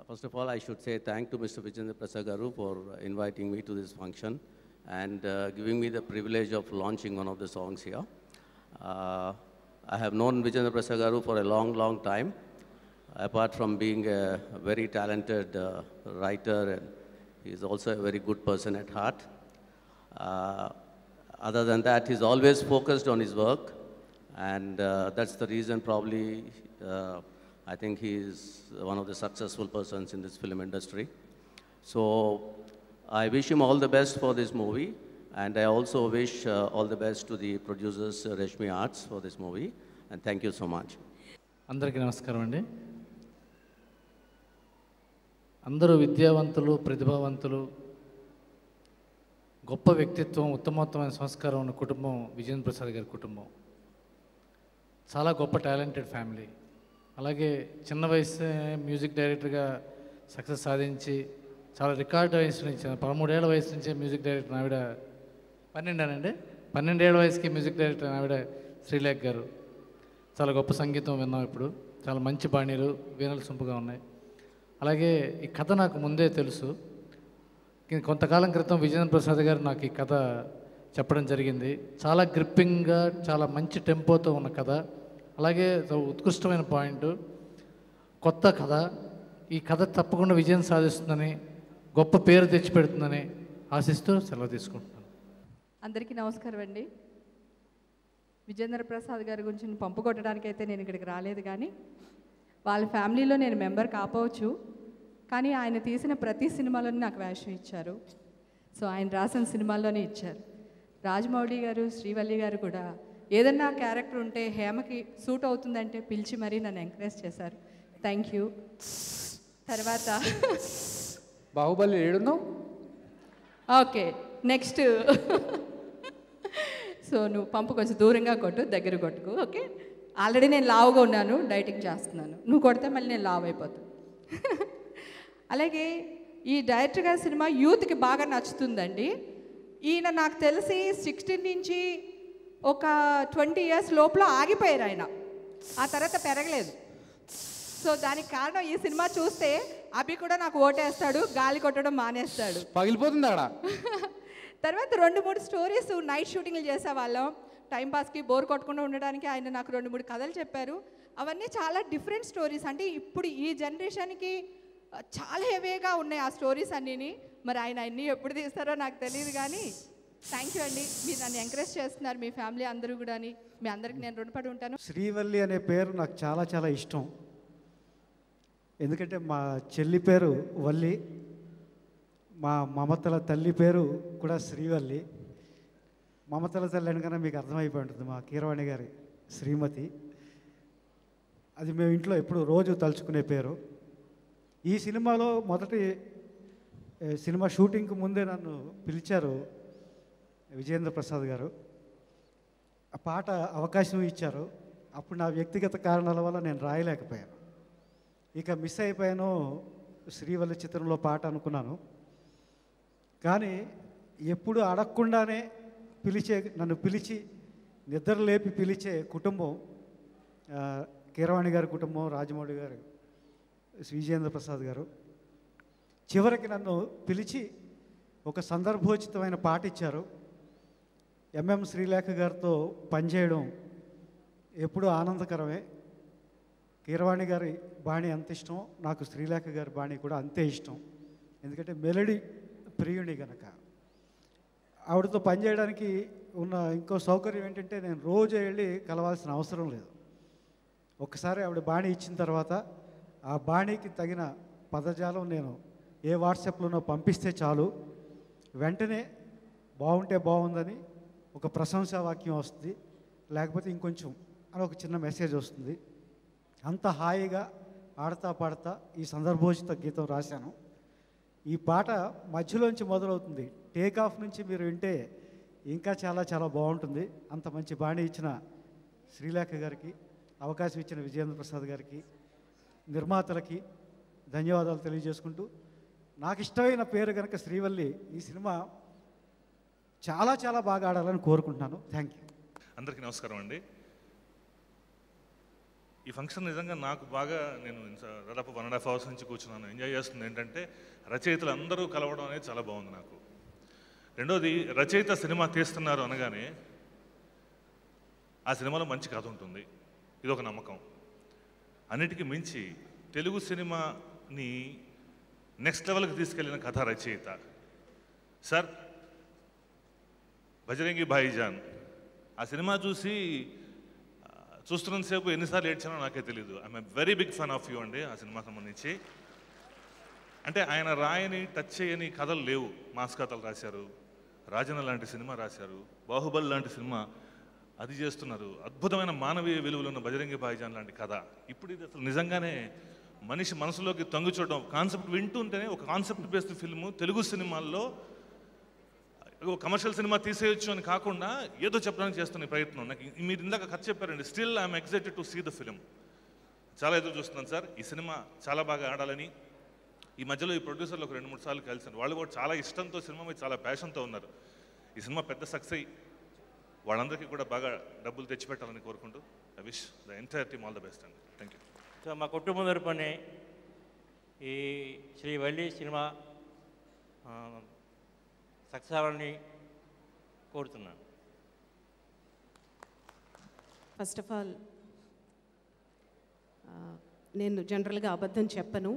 First of all I should say thank to Mr. Vijayendra Prasad Garu for inviting me to this function and giving me the privilege of launching one of the songs here. I have known Vijayendra Prasad Garu for a long time. Apart from being a very talented writer, and he is also a very good person at heart. Other than that, he's always focused on his work, and that's the reason probably I think he's one of the successful persons in this film industry. So I wish him all the best for this movie, and I also wish all the best to the producers, Reshmi Arts, for this movie, and thank you so much. అందరికీ నమస్కారం అండి. అందరూ విద్యావంతులు, ప్రతిభావంతులు, గొప్ప వ్యక్తిత్వం, ఉత్తమోత్తమైన సంస్కారం ఉన్న కుటుంబం విజేంద్ర ప్రసాద్ గారి కుటుంబం. చాలా గొప్ప టాలెంటెడ్ ఫ్యామిలీ. అలాగే చిన్న వయసు మ్యూజిక్ డైరెక్టర్గా సక్సెస్ సాధించి చాలా రికార్డ్ వయసు నుంచి 13 ఏళ్ల వయసు నుంచే మ్యూజిక్ డైరెక్టర్ ఆవిడ 12 ఏళ్ల వయసుకి మ్యూజిక్ డైరెక్టర్ ఆవిడ శ్రీలేఖ గారు. చాలా గొప్ప సంగీతం విన్నాం ఇప్పుడు. చాలా మంచి బాణీలు, వీణలు సొంపుగా ఉన్నాయి. అలాగే ఈ కథ నాకు ముందే తెలుసు. కొంతకాలం క్రితం విజేంద్ర ప్రసాద్ గారు నాకు ఈ కథ చెప్పడం జరిగింది. చాలా గ్రిప్పింగ్గా, చాలా మంచి టెంపోతో ఉన్న కథ. అలాగే ఉత్కృష్టమైన పాయింట్, కొత్త కథ. ఈ కథ తప్పకుండా విజయం సాధిస్తుందని, గొప్ప పేరు తెచ్చిపెడుతుందని ఆశిస్తూ సెలవు తీసుకుంటున్నాను. అందరికీ నమస్కారం అండి. విజేంద్ర ప్రసాద్ గారి గురించి పంపు కొట్టడానికి అయితే నేను ఇక్కడికి రాలేదు, కానీ వాళ్ళ ఫ్యామిలీలో నేను మెంబర్ కాపోవచ్చు, కానీ ఆయన తీసిన ప్రతి సినిమాలోనే నాకు వేషం ఇచ్చారు. సో ఆయన రాసిన సినిమాల్లోనే ఇచ్చారు. రాజమౌళి గారు, శ్రీవల్లి గారు కూడా ఏదన్నా క్యారెక్టర్ ఉంటే హేమకి సూట్ అవుతుందంటే పిలిచి మరీ నన్ను ఎంకరేజ్ చేశారు. Thank you. తర్వాత బాహుబలి ఏడున్నావు? Okay, next. సో నువ్వు పంపు కొంచెం దూరంగా కొట్టు, దగ్గర కొట్టుకు. ఓకే, ఆల్రెడీ నేను లావుగా ఉన్నాను, డైటింగ్ చేస్తున్నాను. నువ్వు కొడితే మళ్ళీ నేను లావు అయిపోతాను. అలాగే ఈ డైరెక్టర్ గారి సినిమా యూత్కి బాగా నచ్చుతుందండి. ఈయన నాకు తెలిసి 16 నుంచి ఒక 20 ఇయర్స్ లోపల ఆగిపోయారు ఆయన. ఆ తర్వాత పెరగలేదు. సో దానికి కారణం ఈ సినిమా చూస్తే అభి కూడా నాకు ఓటేస్తాడు, గాలి కొట్టడం మానేస్తాడు, పగిలిపోతుంది అక్కడ. తర్వాత 2-3 స్టోరీస్ నైట్ షూటింగ్లు చేసేవాళ్ళం. టైంపాస్కి బోర్ కొట్టకుండా ఉండడానికి ఆయన నాకు 2-3 కథలు చెప్పారు. అవన్నీ చాలా డిఫరెంట్ స్టోరీస్. అంటే ఇప్పుడు ఈ జనరేషన్కి చాలా హెవీగా ఉన్నాయి ఆ స్టోరీస్ అన్నీని. మరి ఆయన అన్నీ ఎప్పుడు తీస్తారో నాకు తెలియదు, కానీ థ్యాంక్ యూ అండి. మీరు నన్ను ఎంకరేజ్ చేస్తున్నారు, మీ ఫ్యామిలీ అందరూ కూడా. మీ అందరికి నేను రుణపడి ఉంటాను. శ్రీవల్లి అనే పేరు నాకు చాలా చాలా ఇష్టం. ఎందుకంటే మా చెల్లి పేరు వల్లి, మా మమతల తల్లి పేరు కూడా శ్రీవల్లి. మమతల తల్లి అనగానే మీకు అర్థమైపోయి ఉంటుంది, మా కీరవాణి గారి శ్రీమతి. అది మేము ఇంట్లో ఎప్పుడు రోజు తలుచుకునే పేరు. ఈ సినిమాలో మొదటి సినిమా షూటింగ్కి ముందే నన్ను పిలిచారు విజేంద్ర ప్రసాద్ గారు. ఆ పాట అవకాశం ఇచ్చారు. అప్పుడు నా వ్యక్తిగత కారణాల వల్ల నేను రాయలేకపోయాను. ఇక మిస్ అయిపోయాను శ్రీవల్లి చిత్రంలో పాట అనుకున్నాను. కానీ ఎప్పుడు అడగకుండానే నన్ను పిలిచి నిద్ర లేపి పిలిచే కుటుంబం కీరవాణి గారి కుటుంబం, రాజమౌళి గారు, విజేంద్ర ప్రసాద్ గారు. చివరికి నన్ను పిలిచి ఒక సందర్భోచితమైన పాట ఇచ్చారు. ఎంఎం శ్రీలేఖ గారితో పనిచేయడం ఎప్పుడూ ఆనందకరమే. కీరవాణి గారి బాణి ఎంత ఇష్టం, నాకు శ్రీలేఖ గారి బాణి కూడా అంతే ఇష్టం. ఎందుకంటే మెలడీ ప్రియుని గనక. ఆవిడతో పనిచేయడానికి ఉన్న ఇంకో సౌకర్యం ఏంటంటే నేను రోజు వెళ్ళి కలవాల్సిన అవసరం లేదు. ఒక్కసారి ఆవిడ బాణి ఇచ్చిన తర్వాత ఆ బాణీకి తగిన పదజాలం నేను ఏ వాట్సాప్లోనో పంపిస్తే చాలు, వెంటనే బాగుంటే బాగుందని ఒక ప్రశంసా వాక్యం వస్తుంది, లేకపోతే ఇంకొంచెం అని ఒక చిన్న మెసేజ్ వస్తుంది. అంత హాయిగా ఆడతా పాడతా ఈ సందర్భోచిత గీతం రాశాను. ఈ పాట మధ్యలోంచి మొదలవుతుంది. టేక్ ఆఫ్ నుంచి మీరు వింటే ఇంకా చాలా చాలా బాగుంటుంది. అంత మంచి బాణి ఇచ్చిన శ్రీలేఖ గారికి, అవకాశం ఇచ్చిన విజేంద్ర ప్రసాద్ గారికి, నిర్మాతలకి ధన్యవాదాలు తెలియజేసుకుంటూ, నాకు ఇష్టమైన పేరు కనుక శ్రీవల్లి, ఈ సినిమా చాలా చాలా బాగా ఆడాలని కోరుకుంటున్నాను. Thank you. అందరికీ నమస్కారం అండి. ఈ ఫంక్షన్ నిజంగా నాకు బాగా, నేను దాదాపు 1.5 hours నుంచి కూర్చున్నాను, ఎంజాయ్ చేస్తుంది. ఏంటంటే రచయితలు అందరూ కలవడం అనేది చాలా బాగుంది నాకు. రెండోది, రచయిత సినిమా తీస్తున్నారు అనగానే ఆ సినిమాలో మంచి కథ ఉంటుంది, ఇదొక నమ్మకం. అన్నిటికీ మించి తెలుగు సినిమాని నెక్స్ట్ లెవెల్కి తీసుకెళ్ళిన కథ రచయిత. సార్, బజరంగి భాయిజాన్. ఆ సినిమా చూస్తున్నంతసేపు ఎన్నిసార్లు ఏడ్చానో నాకే తెలియదు. I'm very big fan of you అండి. ఆ సినిమా సంబంధించి అంటే ఆయన రాయని టచ్ చేయని కథలు లేవు. మాస్ కథలు రాశారు, రాజన్న లాంటి సినిమా రాశారు, బాహుబలి లాంటి సినిమా అది చేస్తున్నారు. అద్భుతమైన మానవీయ విలువలు ఉన్న బజరంగి భాయిజాన్ లాంటి కథ. ఇప్పుడు ఇది అసలు నిజంగానే మనిషి మనసులోకి తొంగి చూడడం, కాన్సెప్ట్ వింటుంటేనే ఒక కాన్సెప్ట్ బేస్డ్ ఫిల్మ్ తెలుగు సినిమాల్లో కమర్షియల్ సినిమా తీసేయొచ్చు అని కాకుండా ఏదో చెప్పడానికి చేస్తున్న ప్రయత్నం. నాకు మీరు ఇందాక కథ చెప్పారండి. Still I'm excited to see the film. చాలా ఎదురు చూస్తున్నాను సార్. ఈ సినిమా చాలా బాగా ఆడాలని. ఈ మధ్యలో ఈ ప్రొడ్యూసర్లు ఒక 2-3 సార్లు కలిసాను. వాళ్ళు కూడా చాలా ఇష్టంతో సినిమా మీద చాలా ప్యాషన్తో ఉన్నారు. ఈ సినిమా పెద్ద సక్సెస్ అయ్యి వాళ్ళందరికీ కూడా బాగా డబ్బులు తెచ్చిపెట్టాలని కోరుకుంటూ I wish the entire team all the best అండి. Thank you. సో మా కుటుంబం తరపునే ఈ శ్రీ వల్లి సినిమా సక్సెస్ అవ్వాలని కోరుతున్నాను. ఫస్ట్ ఆఫ్ ఆల్ నేను జనరల్గా అబద్ధం చెప్పను,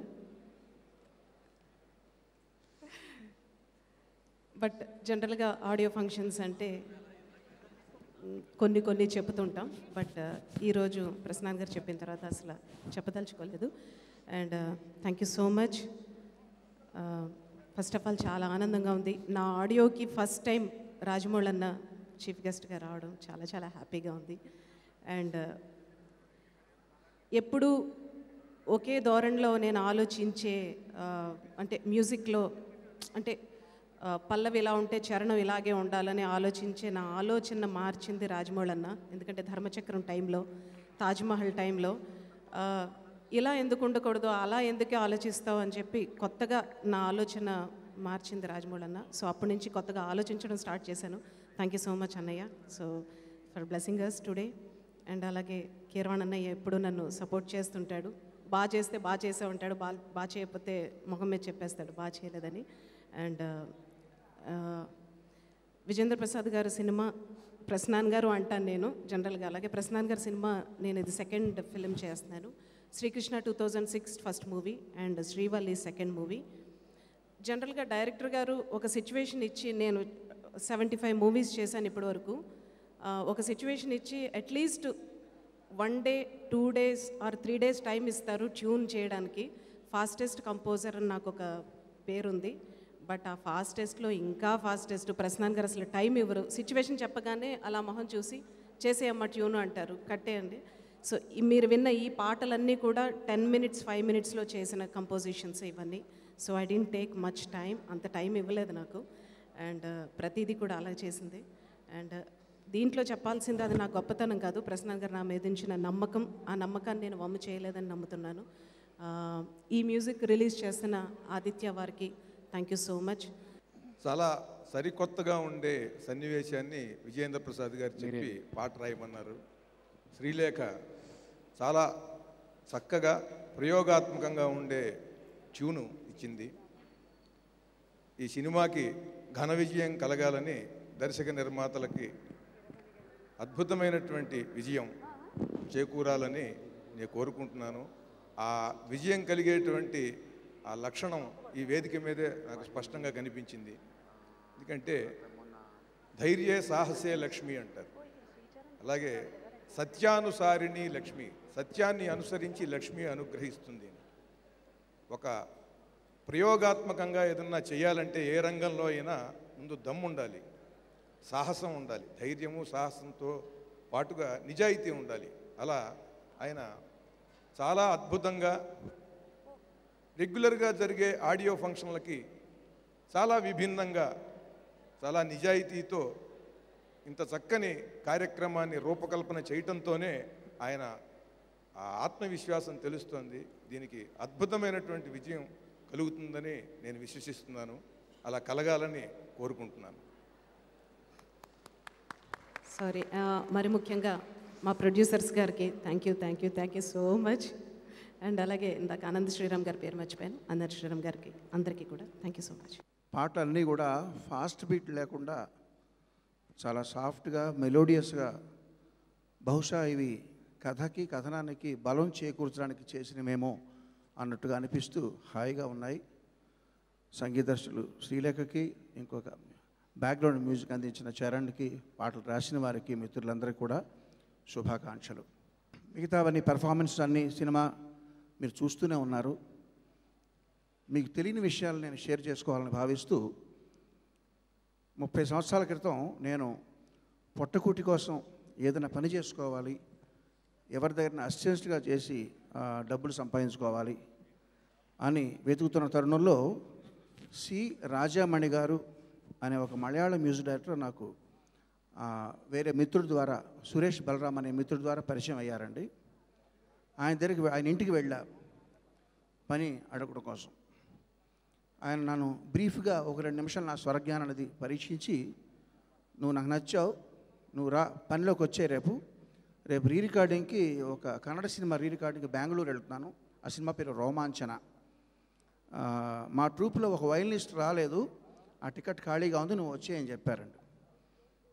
బట్ జనరల్గా ఆడియో ఫంక్షన్స్ అంటే కొన్ని చెబుతుంటాం. బట్ ఈరోజు ప్రసన్నాన్ గారు చెప్పిన తర్వాత అసలు చెప్పదలుచుకోలేదు. And thank you so much. First of all చాలా ఆనందంగా ఉంది. నా ఆడియోకి ఫస్ట్ టైం రాజమౌళి అన్న చీఫ్ గెస్ట్గా రావడం చాలా చాలా హ్యాపీగా ఉంది. అండ్ ఎప్పుడు ఒకే ధోరణిలో నేను ఆలోచించే అంటే మ్యూజిక్లో అంటే పల్లవి ఇలా ఉంటే చరణం ఇలాగే ఉండాలని ఆలోచించే నా ఆలోచన మార్చింది రాజమౌళి అన్న. ఎందుకంటే ధర్మచక్రం టైంలో, తాజ్మహల్ టైంలో ఇలా ఎందుకు ఉండకూడదు, అలా ఎందుకే ఆలోచిస్తావు అని చెప్పి కొత్తగా నా ఆలోచన మార్చింది రాజమౌళి అన్న. సో అప్పటి నుంచి కొత్తగా ఆలోచించడం స్టార్ట్ చేశాను. థ్యాంక్ యూ సో మచ్ అన్నయ్య, so for blessing us today. And అలాగే కీరవాణి అన్నయ్య ఎప్పుడు నన్ను సపోర్ట్ చేస్తుంటాడు. బాగా చేస్తే బాగా చేసే ఉంటాడు, బాగా చేయకపోతే ముఖం మీద చెప్పేస్తాడు బాగా చేయలేదని. అండ్ విజేంద్ర ప్రసాద్ గారు సినిమా, ప్రసన్నాన్ గారు అంటాను నేను జనరల్గా. అలాగే ప్రసన్నాన్ గారి సినిమా నేను ఇది సెకండ్ ఫిలిం చేస్తున్నాను. Srikrishna 2006 first movie and Srivalli second movie. జనరల్గా డైరెక్టర్ గారు ఒక సిచ్యువేషన్ ఇచ్చి, నేను 75 మూవీస్ చేశాను ఇప్పటి వరకు. ఒక సిచ్యువేషన్ ఇచ్చి at least 1 day 2 days or 3 days time ఇస్తారు ట్యూన్ చేయడానికి. ఫాస్టెస్ట్ కంపోజర్ అని నాకు ఒక పేరుంది. బట్ ఆ ఫాస్టెస్ట్లో ఇంకా ఫాస్టెస్ట్ ప్రసన్నాన్ గారు అసలు టైం ఇవ్వరు. సిచ్యువేషన్ చెప్పగానే అలా మొహం చూసి చేసేయమ్మ ట్యూన్ అంటారు, కట్టేయండి. సో మీరు విన్న ఈ పాటలన్నీ కూడా 10 మినిట్స్ 5 మినిట్స్లో చేసిన కంపోజిషన్స్ ఇవన్నీ. So I didn't take much time, అంత టైం ఇవ్వలేదు నాకు. అండ్ ప్రతిదీ కూడా అలా చేసింది. అండ్ దీంట్లో చెప్పాల్సింది అది నా గొప్పతనం కాదు, ప్రసన్నాన్ గారు నా మీద ఉంచిన నమ్మకం. ఆ నమ్మకాన్ని నేను వమ్ము చేయలేదని నమ్ముతున్నాను. ఈ మ్యూజిక్ రిలీజ్ చేస్తున్న ఆదిత్య వారికి థ్యాంక్ యూ సో మచ్. చాలా సరికొత్తగా ఉండే సన్నివేశాన్ని విజయేంద్ర ప్రసాద్ గారు చెప్పి పాట రాయమన్నారు. శ్రీలేఖ చాలా చక్కగా ప్రయోగాత్మకంగా ఉండే ట్యూను ఇచ్చింది. ఈ సినిమాకి ఘన విజయం కలగాలని దర్శక నిర్మాతలకి అద్భుతమైనటువంటి విజయం చేకూరాలని నేను కోరుకుంటున్నాను. ఆ విజయం కలిగేటువంటి ఆ లక్షణం ఈ వేదిక మీదే నాకు స్పష్టంగా కనిపించింది. ఎందుకంటే ధైర్యే సాహసే లక్ష్మి అంటారు. అలాగే సత్యానుసారిణి లక్ష్మి, సత్యాన్ని అనుసరించి లక్ష్మి అనుగ్రహిస్తుంది. ఒక ప్రయోగాత్మకంగా ఏదన్నా చేయాలంటే ఏ రంగంలో అయినా ముందు దమ్ము ఉండాలి, సాహసం ఉండాలి, ధైర్యము సాహసంతో పాటుగా నిజాయితీ ఉండాలి. అలా ఆయన చాలా అద్భుతంగా రెగ్యులర్గా జరిగే ఆడియో ఫంక్షన్లకి చాలా విభిన్నంగా, చాలా నిజాయితీతో ఇంత చక్కని కార్యక్రమాన్ని రూపకల్పన చేయటంతోనే ఆయన ఆ ఆత్మవిశ్వాసం తెలుస్తోంది. దీనికి అద్భుతమైనటువంటి విజయం కలుగుతుందని నేను విశ్వసిస్తున్నాను. అలా కలగాలని కోరుకుంటున్నాను. సారీ, మరి ముఖ్యంగా మా ప్రొడ్యూసర్స్ గారికి thank you so much. And అలాగే ఇందాక ఆనంద్ శ్రీరామ్ గారి పేరు మర్చిపోయాను, ఆనంద్ శ్రీరామ్ గారికి అందరికీ కూడా థ్యాంక్ యూ సో మచ్. పాటలన్నీ కూడా ఫాస్ట్ బీట్ లేకుండా చాలా సాఫ్ట్గా మెలోడియస్గా, బహుశా ఇవి కథకి కథనానికి బలం చేకూర్చడానికి చేసినమేమో అన్నట్టుగా అనిపిస్తూ హాయిగా ఉన్నాయి. సంగీత దర్శకులు శ్రీలేఖకి, ఇంకొక బ్యాక్గ్రౌండ్ మ్యూజిక్ అందించిన చరణ్కి, పాటలు రాసిన వారికి, మిత్రులందరికీ కూడా శుభాకాంక్షలు. మిగతావన్నీ పెర్ఫార్మెన్స్ అన్నీ సినిమా మీరు చూస్తూనే ఉన్నారు. మీకు తెలియని విషయాలు నేను షేర్ చేసుకోవాలని భావిస్తూ 30 సంవత్సరాల క్రితం నేను పొట్టకూటి కోసం ఏదైనా పని చేసుకోవాలి, ఎవరి దగ్గర అసిస్టెంట్గా చేసి డబ్బులు సంపాదించుకోవాలి అని వెతుకుతున్న తరుణంలో సి రాజామణి గారు అనే ఒక మలయాళ మ్యూజిక్ డైరెక్టర్ నాకు వేరే మిత్రుడి ద్వారా, సురేష్ బలరామ్ అనే మిత్రుడి ద్వారా పరిచయం అయ్యారండి. ఆయన ఇంటికి వెళ్ళా పని అడగడం కోసం. ఆయన నన్ను బ్రీఫ్గా ఒక 2 నిమిషాలు నా స్వరజ్ఞానం అనేది పరీక్షించి, నువ్వు నాకు నచ్చావు, నువ్వు రా పనిలోకి వచ్చే రేపు రీ రికార్డింగ్కి ఒక కన్నడ సినిమా రీ రికార్డింగ్కి బెంగళూరు వెళ్తున్నాను. ఆ సినిమా పేరు రోమాంచన. మా ట్రూప్లో ఒక వయలినిస్ట్ రాలేదు, ఆ టికెట్ ఖాళీగా ఉంది, నువ్వు వచ్చేయని చెప్పారండి.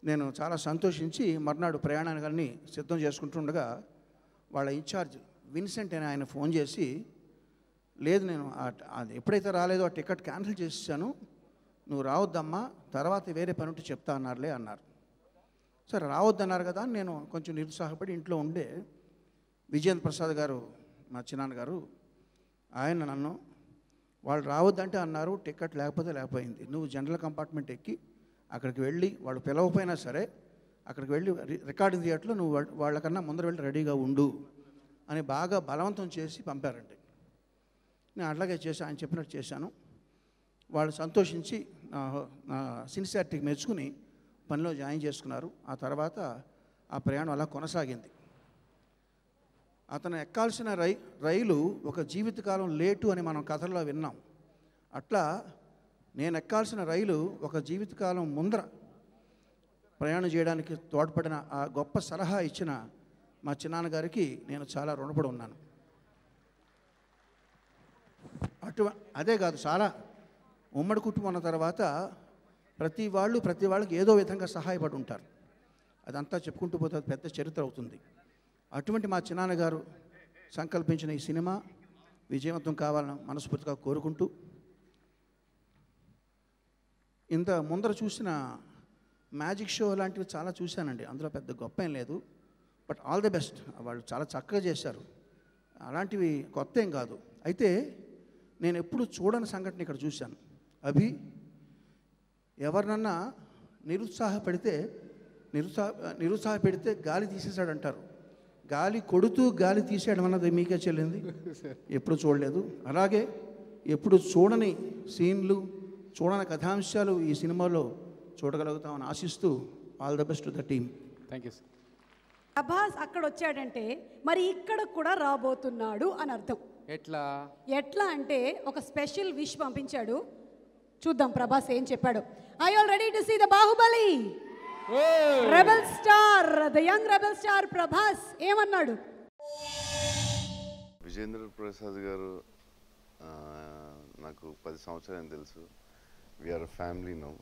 నేను చాలా సంతోషించి మర్నాడు ప్రయాణాన్ని సిద్ధం చేసుకుంటుండగా వాళ్ళ ఇన్ఛార్జ్ విన్సెంట్ అని ఆయన ఫోన్ చేసి, లేదు నేను అది ఎప్పుడైతే రాలేదో ఆ టికెట్ క్యాన్సిల్ చేసేసాను, నువ్వు రావద్దమ్మా, తర్వాత వేరే పని ఉంటే చెప్తా అన్నారులే అన్నారు. సరే రావద్దన్నారు కదా అని నేను కొంచెం నిరుత్సాహపడి ఇంట్లో ఉండే విజేంద్ర ప్రసాద్ గారు, మా చిన్నాన్న గారు, ఆయన నన్ను వాళ్ళు రావద్దంటే అన్నారు, టికెట్ లేకపోతే లేకపోయింది, నువ్వు జనరల్ కంపార్ట్మెంట్ ఎక్కి అక్కడికి వెళ్ళి వాళ్ళు పిలవపోయినా సరే అక్కడికి వెళ్ళి రికార్డింగ్ థియేటర్లో నువ్వు వాళ్ళకన్నా ముందర వెళ్ళి రెడీగా ఉండు అని బాగా బలవంతం చేసి పంపారండి. నేను అట్లాగే చేసి ఆయన చెప్పినట్టు చేశాను. వాళ్ళు సంతోషించి నా సిన్సియారిటీకి మెచ్చుకుని పనిలో జాయిన్ చేసుకున్నారు. ఆ తర్వాత ఆ ప్రయాణం అలా కొనసాగింది. అతను ఎక్కాల్సిన రైలు ఒక జీవితకాలం లేటు అని మనం కథల్లో విన్నాం. అట్లా నేను ఎక్కాల్సిన రైలు ఒక జీవితకాలం ముందర ప్రయాణం చేయడానికి తోడ్పడిన ఆ గొప్ప సలహా ఇచ్చిన మా చిన్నాన్నగారికి నేను చాలా రుణపడి ఉన్నాను. అదే కాదు, చాలా ఉమ్మడి కుటుంబం ఉన్న తర్వాత ప్రతి వాళ్ళకి ఏదో విధంగా సహాయపడి ఉంటారు. అదంతా చెప్పుకుంటూ పోతే అది పెద్ద చరిత్ర అవుతుంది. అటువంటి మా చిన్నాన్నగారు సంకల్పించిన ఈ సినిమా విజయవంతం కావాలని మనస్ఫూర్తిగా కోరుకుంటూ, ఇంత ముందర చూసిన మ్యాజిక్ షో లాంటివి చాలా చూశానండి. అందులో పెద్ద గొప్ప ఏం లేదు, బట్ ఆల్ ది బెస్ట్. వాళ్ళు చాలా చక్కగా చేశారు. అలాంటివి కొత్త ఏం కాదు. అయితే నేను ఎప్పుడు చూడని సంఘటన ఇక్కడ చూశాను. ఎవరినన్నా నిరుత్సాహపెడితే గాలి తీసేశాడంటారు. గాలి కొడుతూ గాలి తీసేయడం అన్నది మీకే చెల్లింది, ఎప్పుడు చూడలేదు. అలాగే ఎప్పుడు చూడని సీన్లు, చూడని కథాంశాలు ఈ సినిమాలో చూడగలుగుతామని ఆశిస్తూ all the best to the team. Thank you. Prabhas అక్కడ వచ్చాడంటే మరి ఇక్కడ కూడా రాబోతున్నాడు అని అర్థం. ఎట్లా అంటే ఒక స్పెషల్ విష్ పంపించాడు. చూద్దాం ప్రభాస్ ఏం చెప్పాడు. I all ready to see the Baahubali rebel star, the young rebel star Prabhas ఏమన్నాడు? విజేంద్ర ప్రసాద్ గారు నాకు 10 సంవత్సరాలు తెలుసు. We are family now.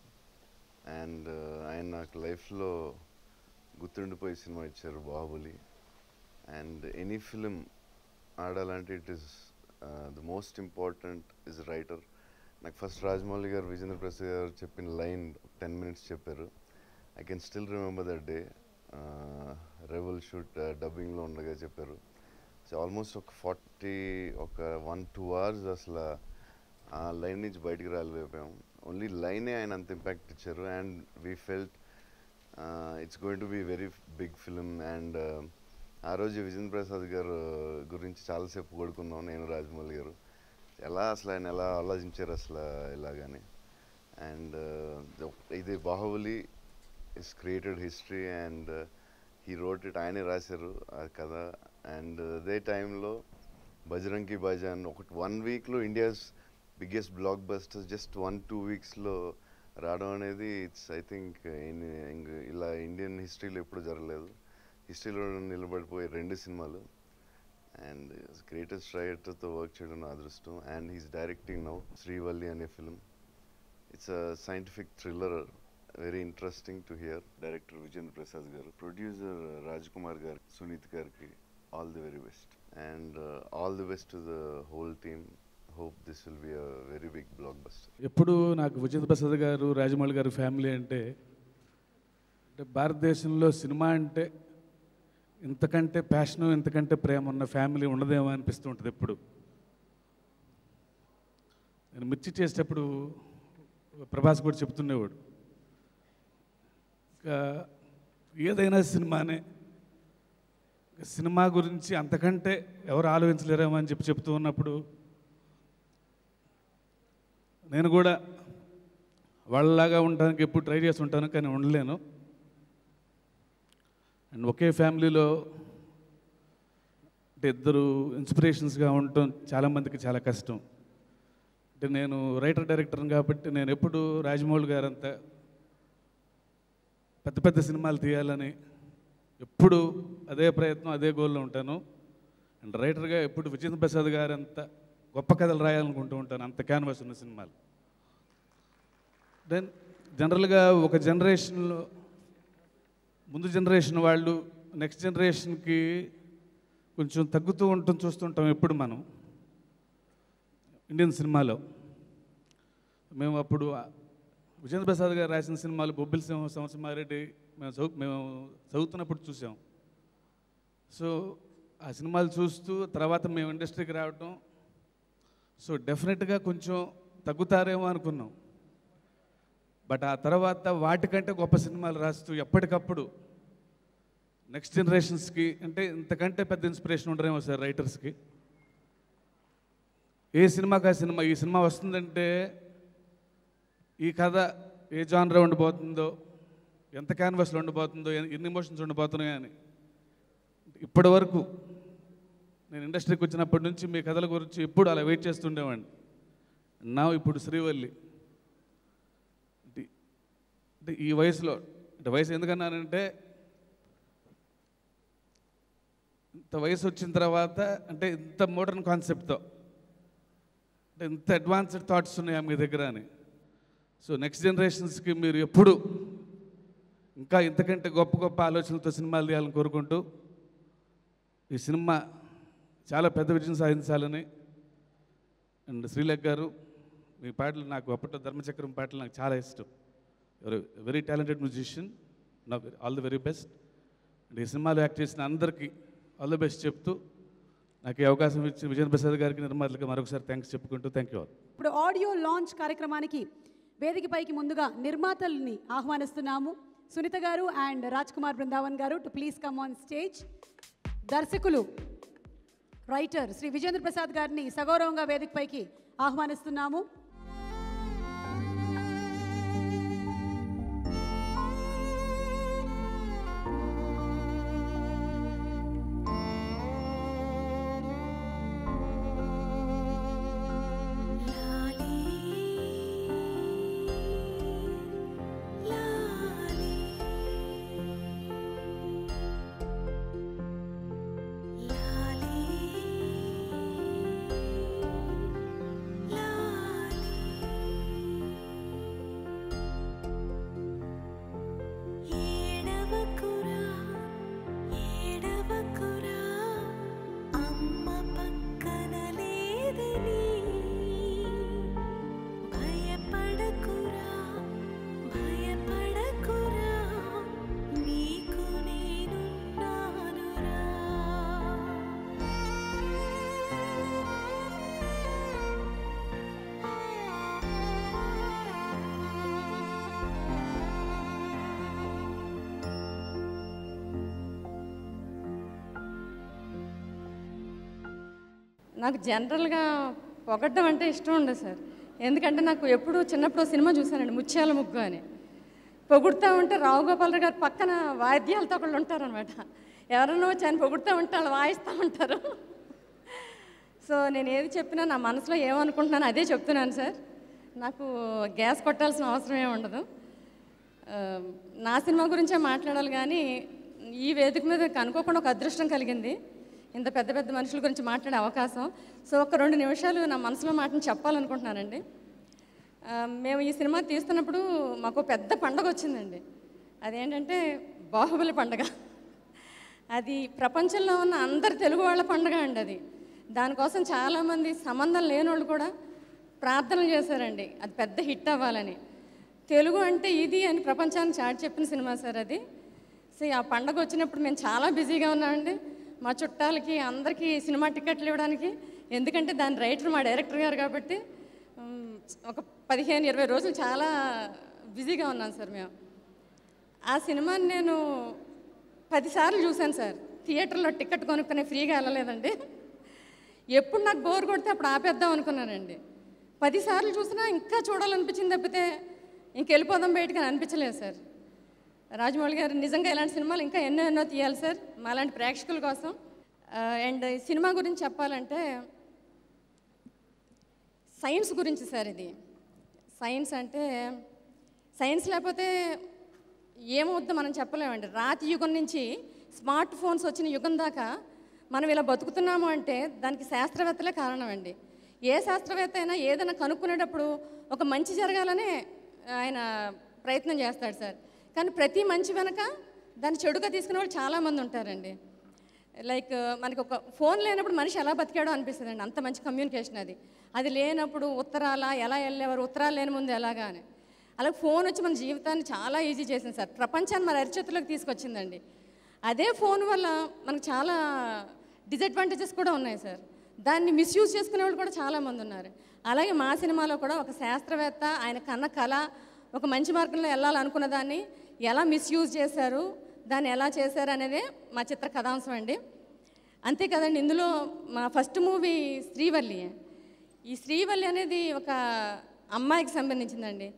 అండ్ ఆయన నాకు లైఫ్లో గుర్తుండిపోయే సినిమా ఇచ్చారు బాహుబలి. అండ్ ఎనీ ఫిలిం ఆడాలంటే it is the most important is writer. నాకు ఫస్ట్ రాజమౌళి గారు, విజేంద్ర ప్రసాద్ గారు చెప్పిన లైన్ 10 minutes చెప్పారు. I can still remember that day. Rebel shoot డబ్బింగ్లో ఉండగా చెప్పారు. సో ఆల్మోస్ట్ ఒక 1-2 hours అసలు ఆ లైన్ నుంచి బయటికి రాలేకపోయాం. ఓన్లీ లైనే ఆయన అంత ఇంపాక్ట్ ఇచ్చారు. And we felt it's going to be very big film. And ఆ రోజు విజేంద్ర ప్రసాద్ గారు గురించి చాలాసేపు కొడుకున్నాం నేను, రాజమౌళి గారు. ఆయన ఎలా ఆలోచించారు అసలు ఇలాగని. అండ్ ఇది Baahubali is created history and he wrote it, ఆయనే రాశారు ఆ కథ. అండ్ అదే టైంలో బజరంగి భాయిజాన్ 1 weekలో India's biggest blockbusters just 1-2 weeksలో రావడం అనేది ఇట్స్ ఐ థింక్ ఇలా ఇండియన్ హిస్టరీలో ఎప్పుడు జరగలేదు. హిస్టరీలో నిలబడిపోయే 2 సినిమాలు. అండ్ గ్రేటెస్ట్ రైటర్తో వర్క్ చేయడం నా అదృష్టం. And he's directing now Srivalli అనే film. It's a scientific thriller, very interesting to hear. Director Vijayendra Prasad garu, producer Raj Kumar garu, Suneeth గారికి all the very best. And all the best to the whole team, hope this will be a very big blockbuster. ఎప్పుడు నాకు విజేంద్ర ప్రసాద్ గారు రాజమౌళి గారు family అంటే భారతదేశంలో cinema అంటే ఇంతకంటే passion ఇంతకంటే ప్రేమ ఉన్న ఫ్యామిలీ ఉండదేమో అనిపిస్తూ ఉంటుంది ఎప్పుడు. నేను మిర్చి చేసేటప్పుడు ప్రభాస్ కూడా చెప్తుండేవాడు, ఇంకా ఏదైనా సినిమానే, సినిమా గురించి అంతకంటే ఎవరు ఆలోచించలేరేమో అని చెప్తూ ఉన్నప్పుడు నేను కూడా వాళ్ళలాగా ఉండడానికి ఎప్పుడు ట్రై చేసి ఉంటాను, కానీ ఉండలేను. అండ్ ఒకే ఫ్యామిలీలో అంటే ఇద్దరు ఇన్స్పిరేషన్స్గా ఉండటం చాలామందికి చాలా కష్టం. అంటే నేను రైటర్ డైరెక్టర్ని కాబట్టి నేను ఎప్పుడు రాజమౌళి గారంతా పెద్ద పెద్ద సినిమాలు తీయాలని ఎప్పుడు అదే ప్రయత్నం, అదే గోల్లో ఉంటాను. అండ్ రైటర్గా ఎప్పుడు విజేంద్ర ప్రసాద్ గారంతా గొప్ప కథలు రాయాలనుకుంటూ ఉంటాను, అంత క్యాన్వాస్ ఉన్న సినిమాలు. దెన్ జనరల్గా ఒక జనరేషన్లో ముందు జనరేషన్ వాళ్ళు నెక్స్ట్ జనరేషన్కి కొంచెం తగ్గుతూ ఉండటం చూస్తుంటాం ఎప్పుడు మనం ఇండియన్ సినిమాలో. మేము అప్పుడు విజేంద్ర ప్రసాద్ గారు రాసిన సినిమాలు బొబ్బిలి సింహం, సంవత్సరమారెడ్డి మేము చదువుతున్నప్పుడు చూసాం. సో ఆ సినిమాలు చూస్తూ తర్వాత మేము ఇండస్ట్రీకి రావటం, సో డెఫినెట్గా కొంచెం తగ్గుతారేమో అనుకున్నాం. బట్ ఆ తర్వాత వాటికంటే గొప్ప సినిమాలు రాస్తూ ఎప్పటికప్పుడు నెక్స్ట్ జనరేషన్స్కి, అంటే ఇంతకంటే పెద్ద ఇన్స్పిరేషన్ ఉండరేమో సార్ రైటర్స్కి. ఏ సినిమాకి ఆ సినిమా, ఈ సినిమా వస్తుందంటే ఈ కథ ఏ జానర్ ఉండిపోతుందో, ఎంత క్యాన్వాస్లో ఉండిపోతుందో, ఎన్ని ఎమోషన్స్ ఉండిపోతున్నాయో అని ఇప్పటి వరకు నేను ఇండస్ట్రీకి వచ్చినప్పటి నుంచి మీ కథల గురించి ఎప్పుడు అలా వెయిట్ చేస్తుండేవాడిని. నా ఇప్పుడు శ్రీవల్లి అంటే ఈ వయసులో, అంటే వయసు ఎందుకన్నానంటే ఇంత వయసు వచ్చిన తర్వాత అంటే ఇంత మోడర్న్ కాన్సెప్ట్తో, అంటే ఇంత అడ్వాన్స్డ్ థాట్స్ ఉన్నాయా మీ దగ్గర అని. సో నెక్స్ట్ జనరేషన్స్కి మీరు ఎప్పుడు ఇంకా ఇంతకంటే గొప్ప గొప్ప ఆలోచనలతో సినిమాలు తీయాలని కోరుకుంటూ, ఈ సినిమా చాలా పెద్ద విజయం సాధించాలని. అండ్ శ్రీలేఖ గారు మీ పాటలు నాకు అప్పట్లో ధర్మచక్రం పాటలు నాకు చాలా ఇష్టం. యువర్ వెరీ టాలెంటెడ్ మ్యూజిషియన్, నాకు all the very best. And ఈ సినిమాలో యాక్ట్ చేసిన అందరికీ ఆల్ ది బెస్ట్ చెప్తూ, నాకు ఈ అవకాశం ఇచ్చిన విజేంద్ర ప్రసాద్ గారికి, నిర్మాతలకు మరొకసారి థ్యాంక్స్ చెప్పుకుంటూ థ్యాంక్ యూ ఆల్. ఇప్పుడు ఆడియో లాంచ్ కార్యక్రమానికి వేదికపైకి ముందుగా నిర్మాతల్ని ఆహ్వానిస్తున్నాము. సునీత గారు అండ్ రాజ్ కుమార్ బృందావన్ గారు to please come on stage. దర్శకులు రైటర్ శ్రీ విజేంద్ర ప్రసాద్ గారిని సగౌరవంగా వేదికపైకి ఆహ్వానిస్తున్నాము. నాకు జనరల్గా పొగడ్డం అంటే ఇష్టం ఉండదు సార్. ఎందుకంటే నాకు ఎప్పుడు చిన్నప్పుడు సినిమా చూశానండి, ముత్యాల ముగ్గు అని. పొగుడుతూ ఉంటే రావు గోపాలరావు గారు పక్కన వాయిద్యాలతో ఒకళ్ళు ఉంటారనమాట. ఎవరన్నా వచ్చి ఆయన పొగుడుతూ ఉంటే వాళ్ళు వాయిస్తూ ఉంటారు. సో నేను ఏది చెప్పినా నా మనసులో ఏమనుకుంటున్నాను అదే చెప్తున్నాను సార్. నాకు గ్యాస్ కొట్టాల్సిన అవసరం ఏమి ఉండదు. నా సినిమా గురించే మాట్లాడాలి, కానీ ఈ వేదిక మీద అనుకోకుండా ఒక అదృష్టం కలిగింది, ఇంత పెద్ద పెద్ద మనుషుల గురించి మాట్లాడే అవకాశం. సో ఒక 2 నిమిషాలు నా మనసులో మాటను చెప్పాలనుకుంటున్నానండి. మేము ఈ సినిమా తీస్తున్నప్పుడు మాకు పెద్ద పండగ వచ్చిందండి. అదేంటంటే బాహుబలి పండగ. అది ప్రపంచంలో ఉన్న అందరి తెలుగు వాళ్ళ పండగ అండి. అది దానికోసం చాలామంది సంబంధం లేని వాళ్ళు కూడా ప్రార్థనలు చేశారండి అది పెద్ద హిట్ అవ్వాలని. తెలుగు అంటే ఇది అని ప్రపంచానికి చాటి చెప్పిన సినిమా సార్ అది. సో ఆ పండగ వచ్చినప్పుడు మేము చాలా బిజీగా ఉన్నామండి. మా చుట్టాలకి అందరికీ సినిమా టికెట్లు ఇవ్వడానికి, ఎందుకంటే దాని రైటర్ మా డైరెక్టర్ గారు కాబట్టి ఒక 15-20 రోజులు చాలా బిజీగా ఉన్నాను సార్ మేము. ఆ సినిమాని నేను 10 సార్లు చూశాను సార్. థియేటర్లో టికెట్ కొనుక్కునే ఫ్రీగా వెళ్ళలేదండి. ఎప్పుడు నాకు బోర్ కొడితే అప్పుడు ఆపేద్దాం అనుకున్నానండి. 10 సార్లు చూసినా ఇంకా చూడాలనిపించింది తప్పితే ఇంకెళ్ళిపోదాం బయటకు అని అనిపించలేదు సార్. రాజమౌళి గారు నిజంగా ఇలాంటి సినిమాలు ఇంకా ఎన్నో తీయాలి సార్ మాలాంటి ప్రేక్షకుల కోసం. అండ్ ఈ సినిమా గురించి చెప్పాలంటే సైన్స్ గురించి సార్. ఇది సైన్స్ అంటే సైన్స్ లేకపోతే ఏమవుద్దో మనం చెప్పలేమండి. రాతి యుగం నుంచి స్మార్ట్ ఫోన్స్ వచ్చిన యుగం దాకా మనం ఇలా బతుకుతున్నాము అంటే దానికి శాస్త్రవేత్తలే కారణం అండి. ఏ శాస్త్రవేత్త అయినా ఏదైనా కనుక్కునేటప్పుడు ఒక మంచి జరగాలనే ఆయన ప్రయత్నం చేస్తాడు సార్. కానీ ప్రతి మంచి వెనక దాన్ని చెడుగా తీసుకునే వాళ్ళు చాలామంది ఉంటారండి. లైక్ మనకి ఒక ఫోన్ లేనప్పుడు మనిషి ఎలా బతికాడో అనిపిస్తుంది అండి. అంత మంచి కమ్యూనికేషన్ అది. అది లేనప్పుడు ఉత్తరాల ఎలా వెళ్ళేవారు, ఉత్తరాలు లేని ముందు ఎలాగా అని. అలాగే ఫోన్ వచ్చి మన జీవితాన్ని చాలా ఈజీ చేసింది సార్. ప్రపంచాన్ని మన అరిచేతులకు తీసుకొచ్చిందండి. అదే ఫోన్ వల్ల మనకు చాలా డిసడ్వాంటేజెస్ కూడా ఉన్నాయి సార్. దాన్ని మిస్యూజ్ చేసుకునే వాళ్ళు కూడా చాలామంది ఉన్నారు. అలాగే మా సినిమాలో కూడా ఒక శాస్త్రవేత్త ఆయన కన్న కళ ఒక మంచి మార్గంలో వెళ్ళాలనుకున్న దాన్ని ఎలా మిస్యూజ్ చేశారు, దాన్ని ఎలా చేశారు అనేదే మా చిత్ర కథాంశం అండి. అంతే కదండి. ఇందులో మా ఫస్ట్ మూవీ శ్రీవల్లి. ఈ శ్రీవల్లి అనేది ఒక అమ్మాయికి సంబంధించిందండి.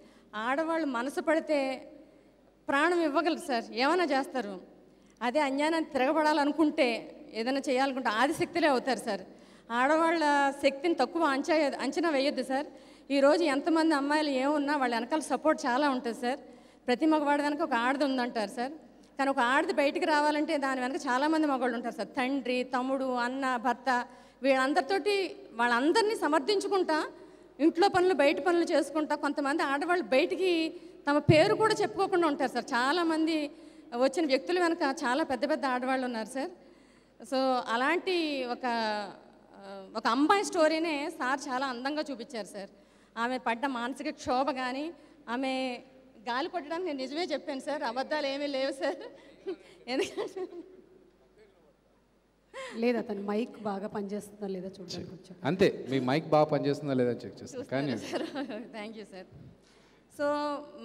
ఆడవాళ్ళు మనసు పడితే ప్రాణం ఇవ్వగలరు సార్, ఏమైనా చేస్తారు. అదే అన్యాయాన్ని తిరగబడాలనుకుంటే ఏదైనా చేయాలనుకుంటే ఆదిశక్తులే అవుతారు సార్. ఆడవాళ్ళ శక్తిని తక్కువ అంచనా వేయొద్దు సార్. ఈరోజు ఎంతమంది అమ్మాయిలు ఏమున్నా వాళ్ళ వెనకాల సపోర్ట్ చాలా ఉంటుంది సార్. ప్రతి మగవాడి వెనక ఒక ఆడది ఉందంటారు సార్. కానీ ఒక ఆడది బయటికి రావాలంటే దాని వెనక చాలామంది మగవాళ్ళు ఉంటారు సార్. తండ్రి, తమ్ముడు, అన్న, భర్త వీళ్ళందరితోటి వాళ్ళందరినీ సమర్థించుకుంటా ఇంట్లో పనులు బయట పనులు చేసుకుంటా కొంతమంది ఆడవాళ్ళు బయటికి తమ పేరు కూడా చెప్పుకోకుండా ఉంటారు సార్. చాలామంది వచ్చిన వ్యక్తుల వెనక చాలా పెద్ద పెద్ద ఆడవాళ్ళు ఉన్నారు సార్. సో అలాంటి ఒక అమ్మాయి స్టోరీనే సార్ చాలా అందంగా చూపించారు సార్. ఆమె పడ్డ మానసిక క్షోభ కానీ ఆమె గాలి కొట్టడానికి నేను నిజమే చెప్పాను సార్, అబద్ధాలు ఏమీ లేవు సార్. ఎందుకంటే లేదా తను మైక్ బాగా పనిచేస్తుందా లేదా చూడడానికి వచ్చాను. అంతే, మీ మైక్ బాగా పనిచేస్తుందా లేదా చెక్ చేస్తాను. కానీ sir thank you sir. So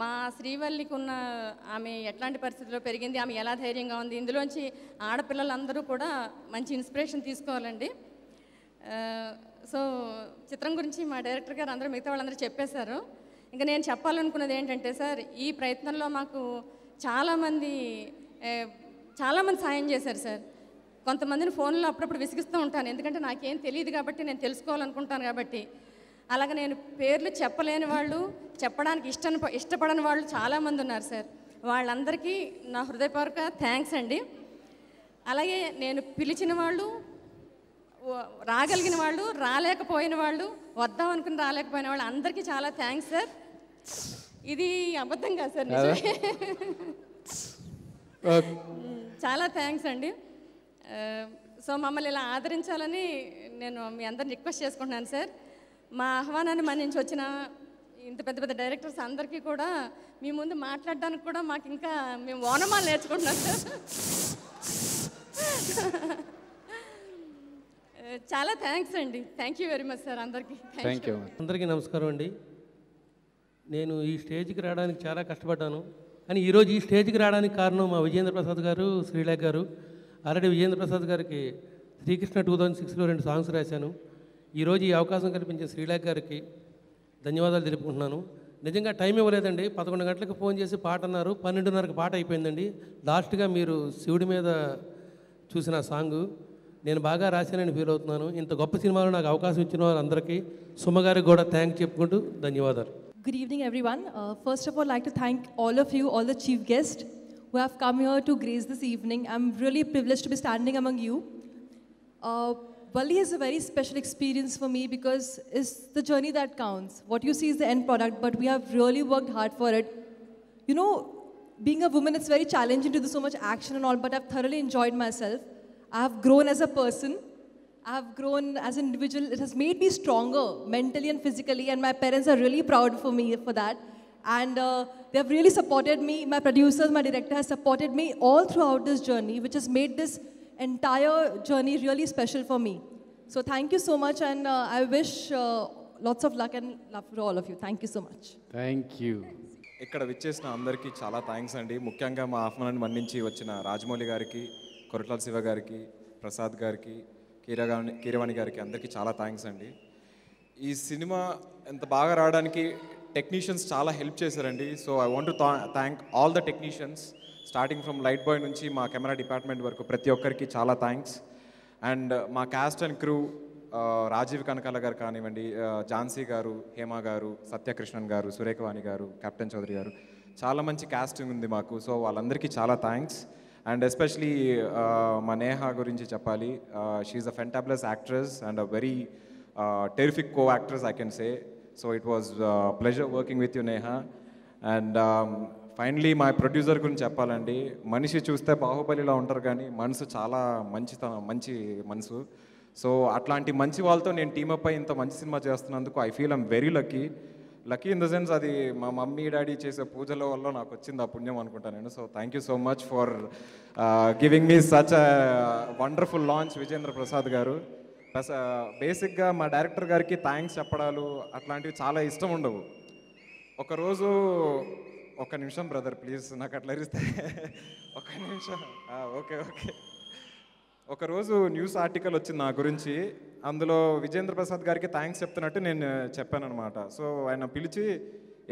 మా శ్రీవల్లికి ఉన్న ఆమె ఎట్లాంటి పరిస్థితుల్లో పెరిగింది, ఆమె ఎలా ధైర్యంగా ఉంది, ఇందులోంచి ఆడపిల్లలందరూ కూడా మంచి ఇన్స్పిరేషన్ తీసుకోవాలండి. సో చిత్రం గురించి మా డైరెక్టర్ గారు అందరూ మిగతా వాళ్ళందరూ చెప్పేశారు. ఇంకా నేను చెప్పాలనుకున్నది ఏంటంటే సార్, ఈ ప్రయత్నంలో మాకు చాలామంది సాయం చేశారు సార్. కొంతమందిని ఫోన్లో అప్పుడప్పుడు విసిగిస్తూ ఉంటాను, ఎందుకంటే నాకేం తెలియదు కాబట్టి నేను తెలుసుకోవాలనుకుంటాను కాబట్టి. అలాగే నేను పేర్లు చెప్పలేని వాళ్ళు, చెప్పడానికి ఇష్టపడని వాళ్ళు చాలామంది ఉన్నారు సార్. వాళ్ళందరికీ నా హృదయపూర్వక థ్యాంక్స్ అండి. అలాగే నేను పిలిచిన వాళ్ళు, రాగలిగిన వాళ్ళు, రాలేకపోయిన వాళ్ళు, వద్దాం అనుకుని రాలేకపోయిన వాళ్ళు అందరికీ చాలా థ్యాంక్స్ సార్. ఇది అబద్ధం కాదు సార్, నిజమే. చాలా థ్యాంక్స్ అండి. సో మమ్మల్ని ఇలా ఆదరించాలని నేను మీ అందరిని రిక్వెస్ట్ చేసుకుంటున్నాను సార్. మా ఆహ్వానాన్ని మన్నించి వచ్చిన ఇంత పెద్ద పెద్ద డైరెక్టర్స్ అందరికీ కూడా మీ ముందు మాట్లాడడానికి కూడా మాకు ఇంకా మేము ఓనమాలు నేర్చుకుంటున్నాం సార్. చాలా థ్యాంక్స్ అండి. Thank you very much sir అందరికీ. Thank you. అందరికీ నమస్కారం అండి. నేను ఈ స్టేజ్కి రావడానికి చాలా కష్టపడ్డాను, కానీ ఈరోజు ఈ స్టేజ్కి రావడానికి కారణం మా విజేంద్ర ప్రసాద్ గారు, శ్రీలేఖ గారు. ఆల్రెడీ విజేంద్ర ప్రసాద్ గారికి శ్రీకృష్ణ 2006లో 2 సాంగ్స్ రాశాను. ఈరోజు ఈ అవకాశం కల్పించిన శ్రీలేఖ గారికి ధన్యవాదాలు తెలుపుకుంటున్నాను. నిజంగా టైం ఇవ్వలేదండి. 11 గంటలకు ఫోన్ చేసి పాట అన్నారు, 12:30కి పాట అయిపోయిందండి. లాస్ట్గా మీరు శివుడి మీద చూసిన సాంగు నేను బాగా రాశానని ఫీల్ అవుతున్నాను. ఇంత గొప్ప సినిమాలో నాకు అవకాశం ఇచ్చిన వాళ్ళందరికీ, సుమ గారికి కూడా థ్యాంక్స్ చెప్పుకుంటూ ధన్యవాదాలు. Good evening, everyone. First of all, I'd like to thank all of you, all the chief guests who have come here to grace this evening. I'm really privileged to be standing among you. Valli is a very special experience for me because it's the journey that counts. What you see is the end product, but we have really worked hard for it. You know, being a woman, it's very challenging to do so much action and all, but I've thoroughly enjoyed myself. I have grown as a person, I have grown as an individual. It has made me stronger mentally and physically, and my parents are really proud for me for that. And they have really supported me. My producers, my director has supported me all throughout this journey, which has made this entire journey really special for me. So thank you so much, and I wish lots of luck and love for all of you. Thank you so much. Thank you. ఇక్కడ విచ్చేసిన అందరికీ చాలా thanks అండి. ముఖ్యంగా మా ఆహ్వానాన్ని మన్నించి వచ్చిన రాజమౌళి గారికి, కొరటాల శివ గారికి, ప్రసాద్ గారికి, కీరవాణి గారికి అందరికీ చాలా థ్యాంక్స్ అండి. ఈ సినిమా ఎంత బాగా రావడానికి టెక్నీషియన్స్ చాలా హెల్ప్ చేశారండి. So I want to thank all the technicians, starting from light boy నుంచి మా కెమెరా డిపార్ట్మెంట్ వరకు ప్రతి ఒక్కరికి చాలా థ్యాంక్స్. అండ్ మా cast and crew, Rajeev Kanakala గారు కానివ్వండి, ఝాన్సీ గారు, హేమ గారు, సత్యకృష్ణన్ గారు, సురేఖవాణి గారు, కెప్టెన్ చౌదరి గారు, చాలా మంచి కాస్టింగ్ ఉంది మాకు. సో వాళ్ళందరికీ చాలా థ్యాంక్స్. అండ్ ఎస్పెషలీ మా నేహా గురించి చెప్పాలి. She is a fantabulous actress and a very terrific co actress I can say. So it was pleasure working with you Neha. And finally మా ప్రొడ్యూసర్ గురించి చెప్పాలండి. మనిషి చూస్తే బాహుబలిలో ఉంటారు కానీ మనసు చాలా మంచి మనసు. సో అట్లాంటి మంచి వాళ్ళతో నేను టీమప్ అయి ఇంత మంచి సినిమా చేస్తున్నందుకు I feel I'm very lucky in the sense అది మా మమ్మీ డాడీ చేసే పూజల వల్ల నాకు వచ్చింది ఆ పుణ్యం అనుకుంటాను నేను. So thank you so much for giving me such a wonderful launch Vijendra Prasad గారు. ప్లస్ బేసిక్గా మా డైరెక్టర్ గారికి థ్యాంక్స్ చెప్పడాలు అట్లాంటివి చాలా ఇష్టం ఉండవు. ఒకరోజు ఒక్క నిమిషం బ్రదర్ ప్లీజ్, నాకు అట్లా ఇస్తే ఒక్క నిమిషం. ఓకే. ఒకరోజు న్యూస్ ఆర్టికల్ వచ్చింది నా గురించి. అందులో విజేంద్ర ప్రసాద్ గారికి థ్యాంక్స్ చెప్తున్నట్టు నేను చెప్పాను అనమాట. సో ఆయన పిలిచి,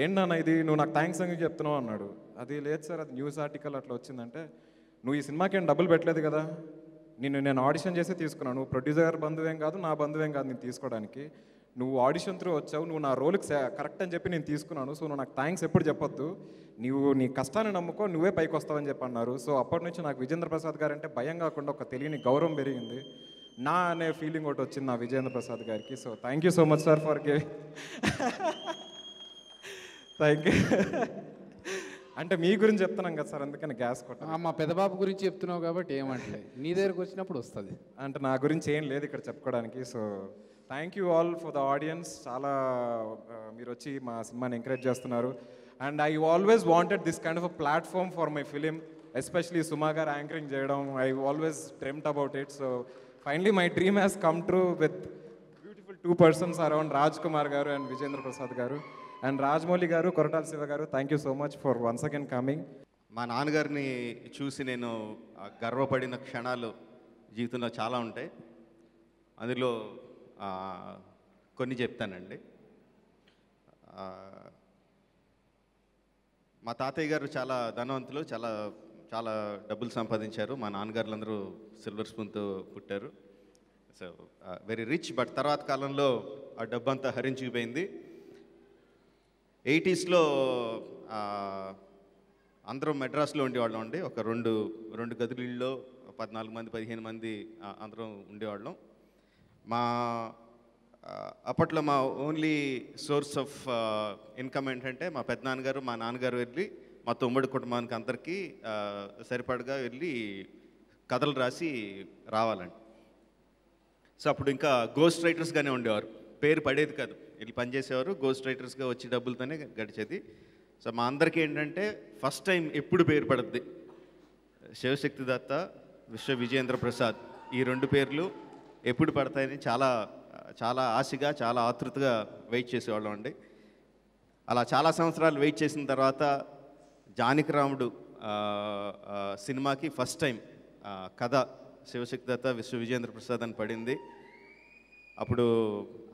ఏంటన్నా ఇది నువ్వు నాకు థ్యాంక్స్ అని చెప్తున్నావు అన్నాడు. అది లేదు సార్, అది న్యూస్ ఆర్టికల్ అట్లా వచ్చిందంటే, నువ్వు ఈ సినిమాకి ఏం డబ్బులు పెట్టలేదు కదా, నేను ఆడిషన్ చేసి తీసుకున్నాను. నువ్వు ప్రొడ్యూసర్ బంధువేం కాదు, నా బంధువేం కాదు నేను తీసుకోవడానికి. నువ్వు ఆడిషన్ త్రూ వచ్చావు, నువ్వు నా రోల్కి కరెక్ట్ అని చెప్పి నేను తీసుకున్నాను. సో నువ్వు నాకు థ్యాంక్స్ ఎప్పుడు చెప్పొద్దు, నువ్వు నీ కష్టాన్ని నమ్ముకో, నువ్వే పైకి వస్తావని చెప్పి అన్నారు. సో అప్పటి నుంచి నాకు విజేంద్ర ప్రసాద్ గారు అంటే భయం కాకుండా ఒక తెలియని గౌరవం పెరిగింది. నా అనే ఫీలింగ్ ఒకటి వచ్చింది నా విజేంద్ర ప్రసాద్ గారికి. So thank you so much sir for giving. Thank you. అంటే మీ గురించి చెప్తున్నాం కదా సార్, అందుకని గ్యాస్ కొట్ట. మా పెద్దబాబు గురించి చెప్తున్నావు కాబట్టి ఏమంటలే, నీ దగ్గరకు వచ్చినప్పుడు వస్తుంది. అంటే నా గురించి ఏం లేదు ఇక్కడ చెప్పుకోవడానికి. So thank you all for the audience. చాలా మీరు వచ్చి మా సినిమాని ఎంకరేజ్ చేస్తున్నారు. And I always wanted this kind of a platform for my film, especially Suma garu anchoring చేయడం. I always dreamed about it. So finally my dream has come true with beautiful 2 persons around Raj Kumar garu and Vijendra Prasad గారు and Rajamouli గారు, కొరటాల శివ గారు. Thank you so much for once again coming. మా నాన్నగారిని చూసి నేను గర్వపడిన క్షణాలు జీవితంలో చాలా ఉంటాయి. అందులో కొన్ని చెప్తానండి. మా తాతయ్య గారు చాలా ధనవంతులు, చాలా డబ్బులు సంపాదించారు. మా నాన్నగారులందరూ సిల్వర్ స్పూన్తో పుట్టారు. So very rich. బట్ తర్వాత కాలంలో ఆ డబ్బు అంతా హరించుకుపోయింది. 80s అందరం మెడ్రాస్లో ఉండేవాళ్ళం అండి. ఒక రెండు గదులలో 14 మంది 15 మంది అందరం ఉండేవాళ్ళం. అప్పట్లో మా ఓన్లీ సోర్స్ ఆఫ్ ఇన్కమ్ ఏంటంటే మా పెద్దనాన్నగారు మా నాన్నగారు వెళ్ళి మా తమ్ముడి కుటుంబానికి అందరికీ సరిపడగా వెళ్ళి కథలు రాసి రావాలండి. సో అప్పుడు ఇంకా గోస్ట్ రైటర్స్గానే ఉండేవారు, పేరు పడేది కాదు, వెళ్ళి పనిచేసేవారు, గోస్ట్ రైటర్స్గా వచ్చి డబ్బులతోనే గడిచేది. సో మా అందరికీ ఏంటంటే ఫస్ట్ టైం ఎప్పుడు పేరు పడుద్ది, శివశక్తి దత్త, విశ్వ విజేంద్ర ప్రసాద్, ఈ 2 పేర్లు ఎప్పుడు పడతాయని చాలా ఆశగా చాలా ఆతృతగా వెయిట్ చేసేవాళ్ళం అండి. అలా చాలా సంవత్సరాలు వెయిట్ చేసిన తర్వాత జానకి రాముడు సినిమాకి ఫస్ట్ టైం కథ శివశక్తి దత్త విశ్వ విజేంద్ర ప్రసాద్ అని పడింది. అప్పుడు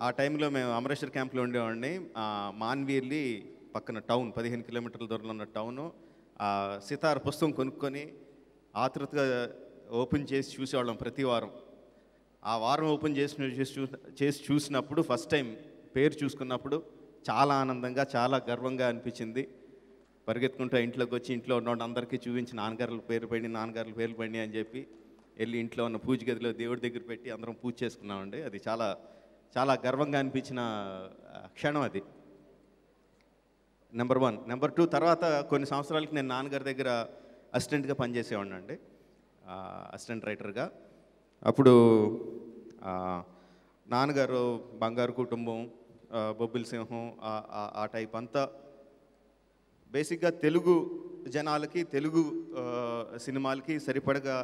ఆ టైంలో మేము అమరేశ్వర్ క్యాంప్లో ఉండేవాడిని. మాన్వీర్లి పక్కన టౌన్, 15 కిలోమీటర్ల దూరంలో ఉన్న టౌను. సితార్ పుస్తకం కొనుక్కొని ఆతృతగా ఓపెన్ చేసి చూసేవాళ్ళం ప్రతి వారం. ఆ వారం ఓపెన్ చేసి చూసినప్పుడు ఫస్ట్ టైం పేరు చూసుకున్నప్పుడు చాలా ఆనందంగా చాలా గర్వంగా అనిపించింది. పరిగెత్తుకుంటూ ఇంట్లోకి వచ్చి ఇంట్లో ఉన్న అందరికీ చూపించి నాన్నగారుల పేర్లు పడినాయి అని చెప్పి వెళ్ళి ఇంట్లో ఉన్న పూజ గదిలో దేవుడి దగ్గర పెట్టి అందరం పూజ చేసుకున్నామండి. అది చాలా చాలా గర్వంగా అనిపించిన క్షణం అది. నెంబర్ 1. నెంబర్ 2, తర్వాత కొన్ని సంవత్సరాలకి నేను నాన్నగారి దగ్గర అసిస్టెంట్గా పనిచేసేవాడిని అండి, అసిస్టెంట్ రైటర్గా. అప్పుడు నాన్నగారు బంగారు కుటుంబం, బొబ్బిలి సింహం, ఆ టైప్ అంతా బేసిక్గా తెలుగు జనాలకి, తెలుగు సినిమాలకి సరిపడగా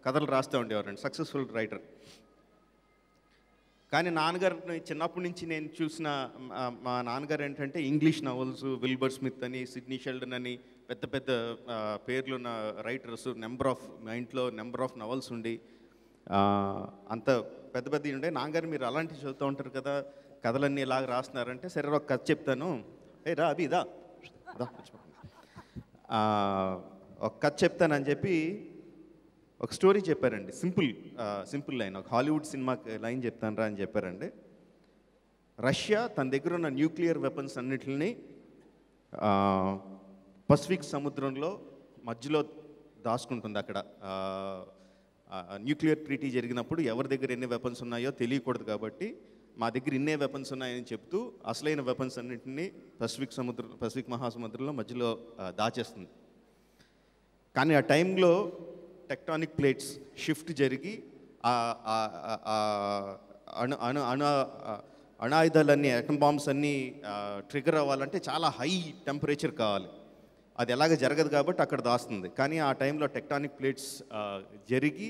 కథలు రాస్తూ ఉండేవారండి, సక్సెస్ఫుల్ రైటర్. కానీ నాన్నగారిని చిన్నప్పటి నుంచి నేను చూసిన మా నాన్నగారు ఏంటంటే ఇంగ్లీష్ నవల్స్, విల్బర్ స్మిత్ అని, సిడ్నీ షెల్డన్ అని పెద్ద పెద్ద పేర్లున్న రైటర్స్, మా ఇంట్లో నెంబర్ ఆఫ్ నవల్స్ ఉండి అంత పెద్ద పెద్దవి ఉండే. నాన్నగారు మీరు అలాంటివి చదువుతూ ఉంటారు కదా, కథలన్నీ ఇలాగ రాస్తున్నారంటే సరే ఒక కథ చెప్తాను, రా అవి ఇదా ఒక కథ చెప్తానని చెప్పి ఒక స్టోరీ చెప్పారండి. సింపుల్ లైన్, ఒక హాలీవుడ్ సినిమా లైన్ చెప్తాను రా అని చెప్పారండి. రష్యా తన దగ్గర ఉన్న న్యూక్లియర్ వెపన్స్ అన్నిటిని పసిఫిక్ సముద్రంలో మధ్యలో దాచుకుంటుంది. అక్కడ న్యూక్లియర్ ట్రీటీ జరిగినప్పుడు ఎవరి దగ్గర ఎన్ని వెపన్స్ ఉన్నాయో తెలియకూడదు కాబట్టి మా దగ్గర ఇన్నే వెపన్స్ ఉన్నాయని చెప్తూ అసలైన వెపన్స్ అన్నింటినీ పసిఫిక్ మహాసముద్రంలో మధ్యలో దాచేస్తుంది. కానీ ఆ టైంలో టెక్టానిక్ ప్లేట్స్ షిఫ్ట్ జరిగి అణాయుధాలన్నీ, అటమ్ బాంబ్స్ అన్నీ ట్రిగర్ అవ్వాలంటే చాలా హై టెంపరేచర్ కావాలి. అది ఎలాగ జరగదు కాబట్టి అక్కడ దాస్తుంది. కానీ ఆ టైంలో టెక్టానిక్ ప్లేట్స్ జరిగి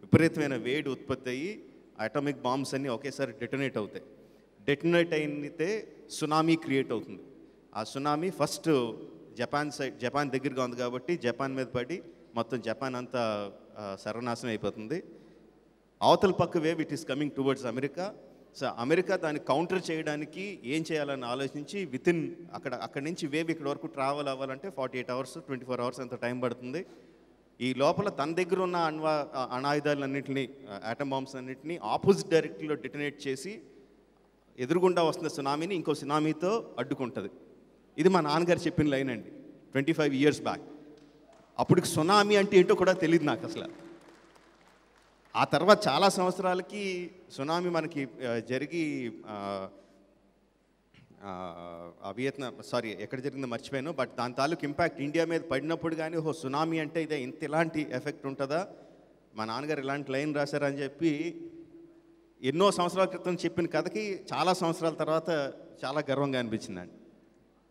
విపరీతమైన వేడి ఉత్పత్తి అయ్యి అటామిక్ బాంబ్స్ అన్నీ ఒకేసారి డెటోనేట్ అవుతాయి. డెటోనేట్ అయితే సునామీ క్రియేట్ అవుతుంది. ఆ సునామీ ఫస్ట్ జపాన్ దగ్గరగా ఉంది కాబట్టి జపాన్ మీద పడి మొత్తం జపాన్ అంతా సర్వనాశనం అయిపోతుంది. అవతల పక్క wave it is coming towards America. So America దాన్ని కౌంటర్ చేయడానికి ఏం చేయాలని ఆలోచించి అక్కడి నుంచి వేవ్ ఇక్కడ వరకు ట్రావెల్ అవ్వాలంటే 48 అవర్స్ 24 అవర్స్ అంత టైం పడుతుంది. ఈ లోపల తన దగ్గర ఉన్న అణాయుధాలన్నింటినీ, ఆటమ్ బాంబ్స్ అన్నింటినీ ఆపోజిట్ డైరెక్ట్లో డిటనేట్ చేసి ఎదురుగుండా వస్తున్న సునామీని ఇంకో సునామీతో అడ్డుకుంటుంది. ఇది మా నాన్నగారు చెప్పిన లైన్ అండి 25 years బ్యాక్. అప్పటికి సునామీ అంటే ఏంటో కూడా తెలియదు నాకు అసలు. ఆ తర్వాత చాలా సంవత్సరాలకి సునామీ మనకి జరిగి ఎక్కడ జరిగిందో మర్చిపోయాను, బట్ దాని తాలూకు ఇంపాక్ట్ ఇండియా మీద పడినప్పుడు కానీ సునామీ అంటే ఇదే ఇలాంటి ఎఫెక్ట్ ఉంటుందా, మా నాన్నగారు ఇలాంటి లైన్ రాశారని చెప్పి ఎన్నో సంవత్సరాల క్రితం చెప్పిన కథకి చాలా సంవత్సరాల తర్వాత చాలా గర్వంగా అనిపించిందండి.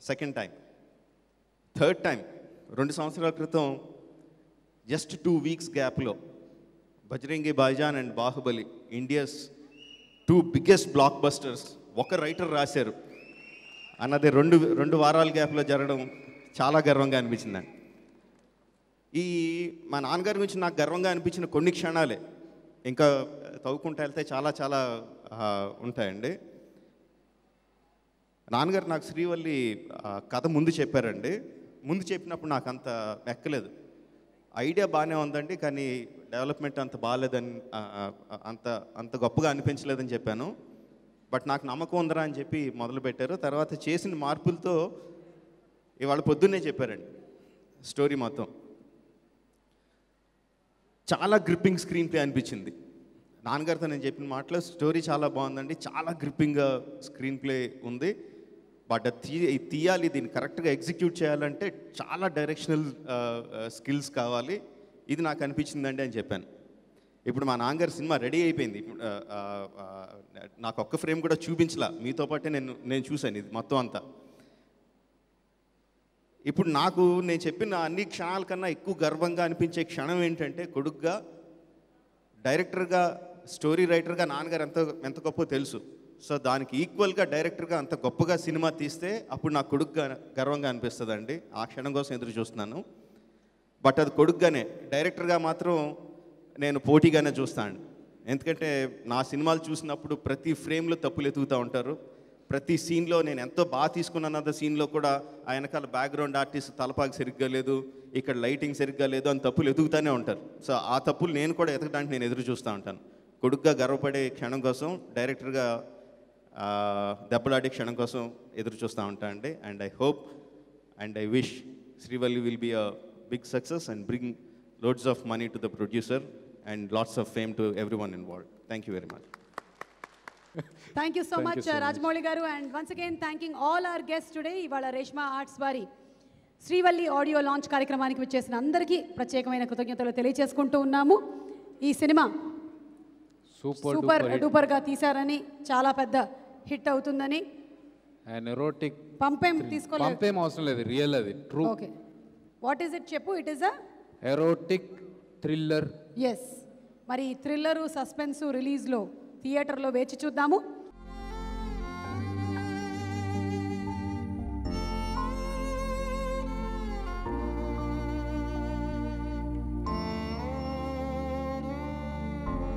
సెకండ్ టైం, థర్డ్ టైం 2 సంవత్సరాల క్రితం జస్ట్ 2 weeks గ్యాప్లో Bajrangi Bhaijaan and Baahubali, India's 2 biggest black busters ఒక రైటర్ రాశారు అన్నది 2 వారాల గ్యాప్లో జరగడం చాలా గర్వంగా అనిపించిందండి. మా నాన్నగారి గురించి నాకు గర్వంగా అనిపించిన కొన్ని క్షణాలే, ఇంకా తవ్వుకుంటూ వెళ్తే చాలా చాలా ఉంటాయండి. నాన్నగారు నాకు శ్రీవల్లి కథ ముందు చెప్పారండి. ముందు చెప్పినప్పుడు నాకు అంత ఎక్కలేదు. ఐడియా బాగానే ఉందండి, కానీ డెవలప్మెంట్ అంత బాగాలేదని, అంత గొప్పగా అనిపించలేదని చెప్పాను. బట్ నాకు నమ్మకం ఉందరా అని చెప్పి మొదలుపెట్టారు. తర్వాత చేసిన మార్పులతో ఇవాళ పొద్దున్నే చెప్పారండి స్టోరీ మొత్తం. చాలా గ్రిప్పింగ్ స్క్రీన్ ప్లే అనిపించింది. నాన్నగారితో నేను చెప్పిన మాటలో స్టోరీ చాలా బాగుందండి, చాలా గ్రిప్పింగ్గా స్క్రీన్ ప్లే ఉంది. బట్ తీయాలి, దీన్ని కరెక్ట్గా ఎగ్జిక్యూట్ చేయాలంటే చాలా డైరెక్షనల్ స్కిల్స్ కావాలి, ఇది నాకు అనిపించిందండి అని చెప్పాను. ఇప్పుడు మా నాన్నగారి సినిమా రెడీ అయిపోయింది. నాకు ఒక్క ఫ్రేమ్ కూడా చూపించలా, మీతో పాటే నేను చూశాను ఇది మొత్తం అంతా. ఇప్పుడు నేను చెప్పిన అన్ని క్షణాల కన్నా ఎక్కువ గర్వంగా అనిపించే క్షణం ఏంటంటే, కొడుగ్గా, డైరెక్టర్గా, స్టోరీ రైటర్గా నాన్నగారు ఎంత గొప్ప తెలుసు. సో దానికి ఈక్వల్గా డైరెక్టర్గా అంత గొప్పగా సినిమా తీస్తే అప్పుడు నా కొడుకుగా గర్వంగా అనిపిస్తుందండి. ఆ క్షణం కోసం ఎదురు చూస్తున్నాను. బట్ అది కొడుకుగానే, డైరెక్టర్గా మాత్రం నేను పోటీగానే చూస్తాను. ఎందుకంటే నా సినిమాలు చూసినప్పుడు ప్రతి ఫ్రేమ్లో తప్పులు ఎతుకుతూ ఉంటారు. ప్రతి సీన్లో నేను ఎంతో బాగా తీసుకున్న సీన్లో కూడా ఆ వెనకాల బ్యాక్గ్రౌండ్ ఆర్టిస్ట్ తలపాకి సరిగ్గా లేదు, ఇక్కడ లైటింగ్ సరిగ్గా లేదు అని తప్పులు ఎదుగుతూనే ఉంటారు. సో ఆ తప్పులు నేను కూడా ఎతకడానికి నేను ఎదురు చూస్తూ ఉంటాను. కొడుకుగా గర్వపడే క్షణం కోసం, డైరెక్టర్గా దెబ్బలాడే క్షణం కోసం ఎదురు చూస్తూ ఉంటాను అండి. And I hope and I wish Srivalli will be a big success and bring loads of money to the producer and lots of fame to everyone involved. Thank you very much. Thank you so much, Rajamouli garu, and once again thanking all our guests today. Ivala Reshma Arts vari Srivalli audio launch కార్యక్రమానికి వచ్చేసిన అందరికీ ప్రత్యేకమైన కృతజ్ఞతలు తెలియజేసుకుంటూ ఉన్నాము. ఈ cinema super డూపర్గా తీశారని, చాలా పెద్ద హిట్ అవుతుందని. అండ్ ఎరోటిక్ పంపేం తీసుకోలేదు. పంపేం అవసరం లేదు, రియల్ అది true. Okay, what is it చెప్పు. It is a erotic thriller. Yes. మరి థ్రిల్లరు సస్పెన్సు రిలీజ్లో థియేటర్లో వేచి చూద్దాము.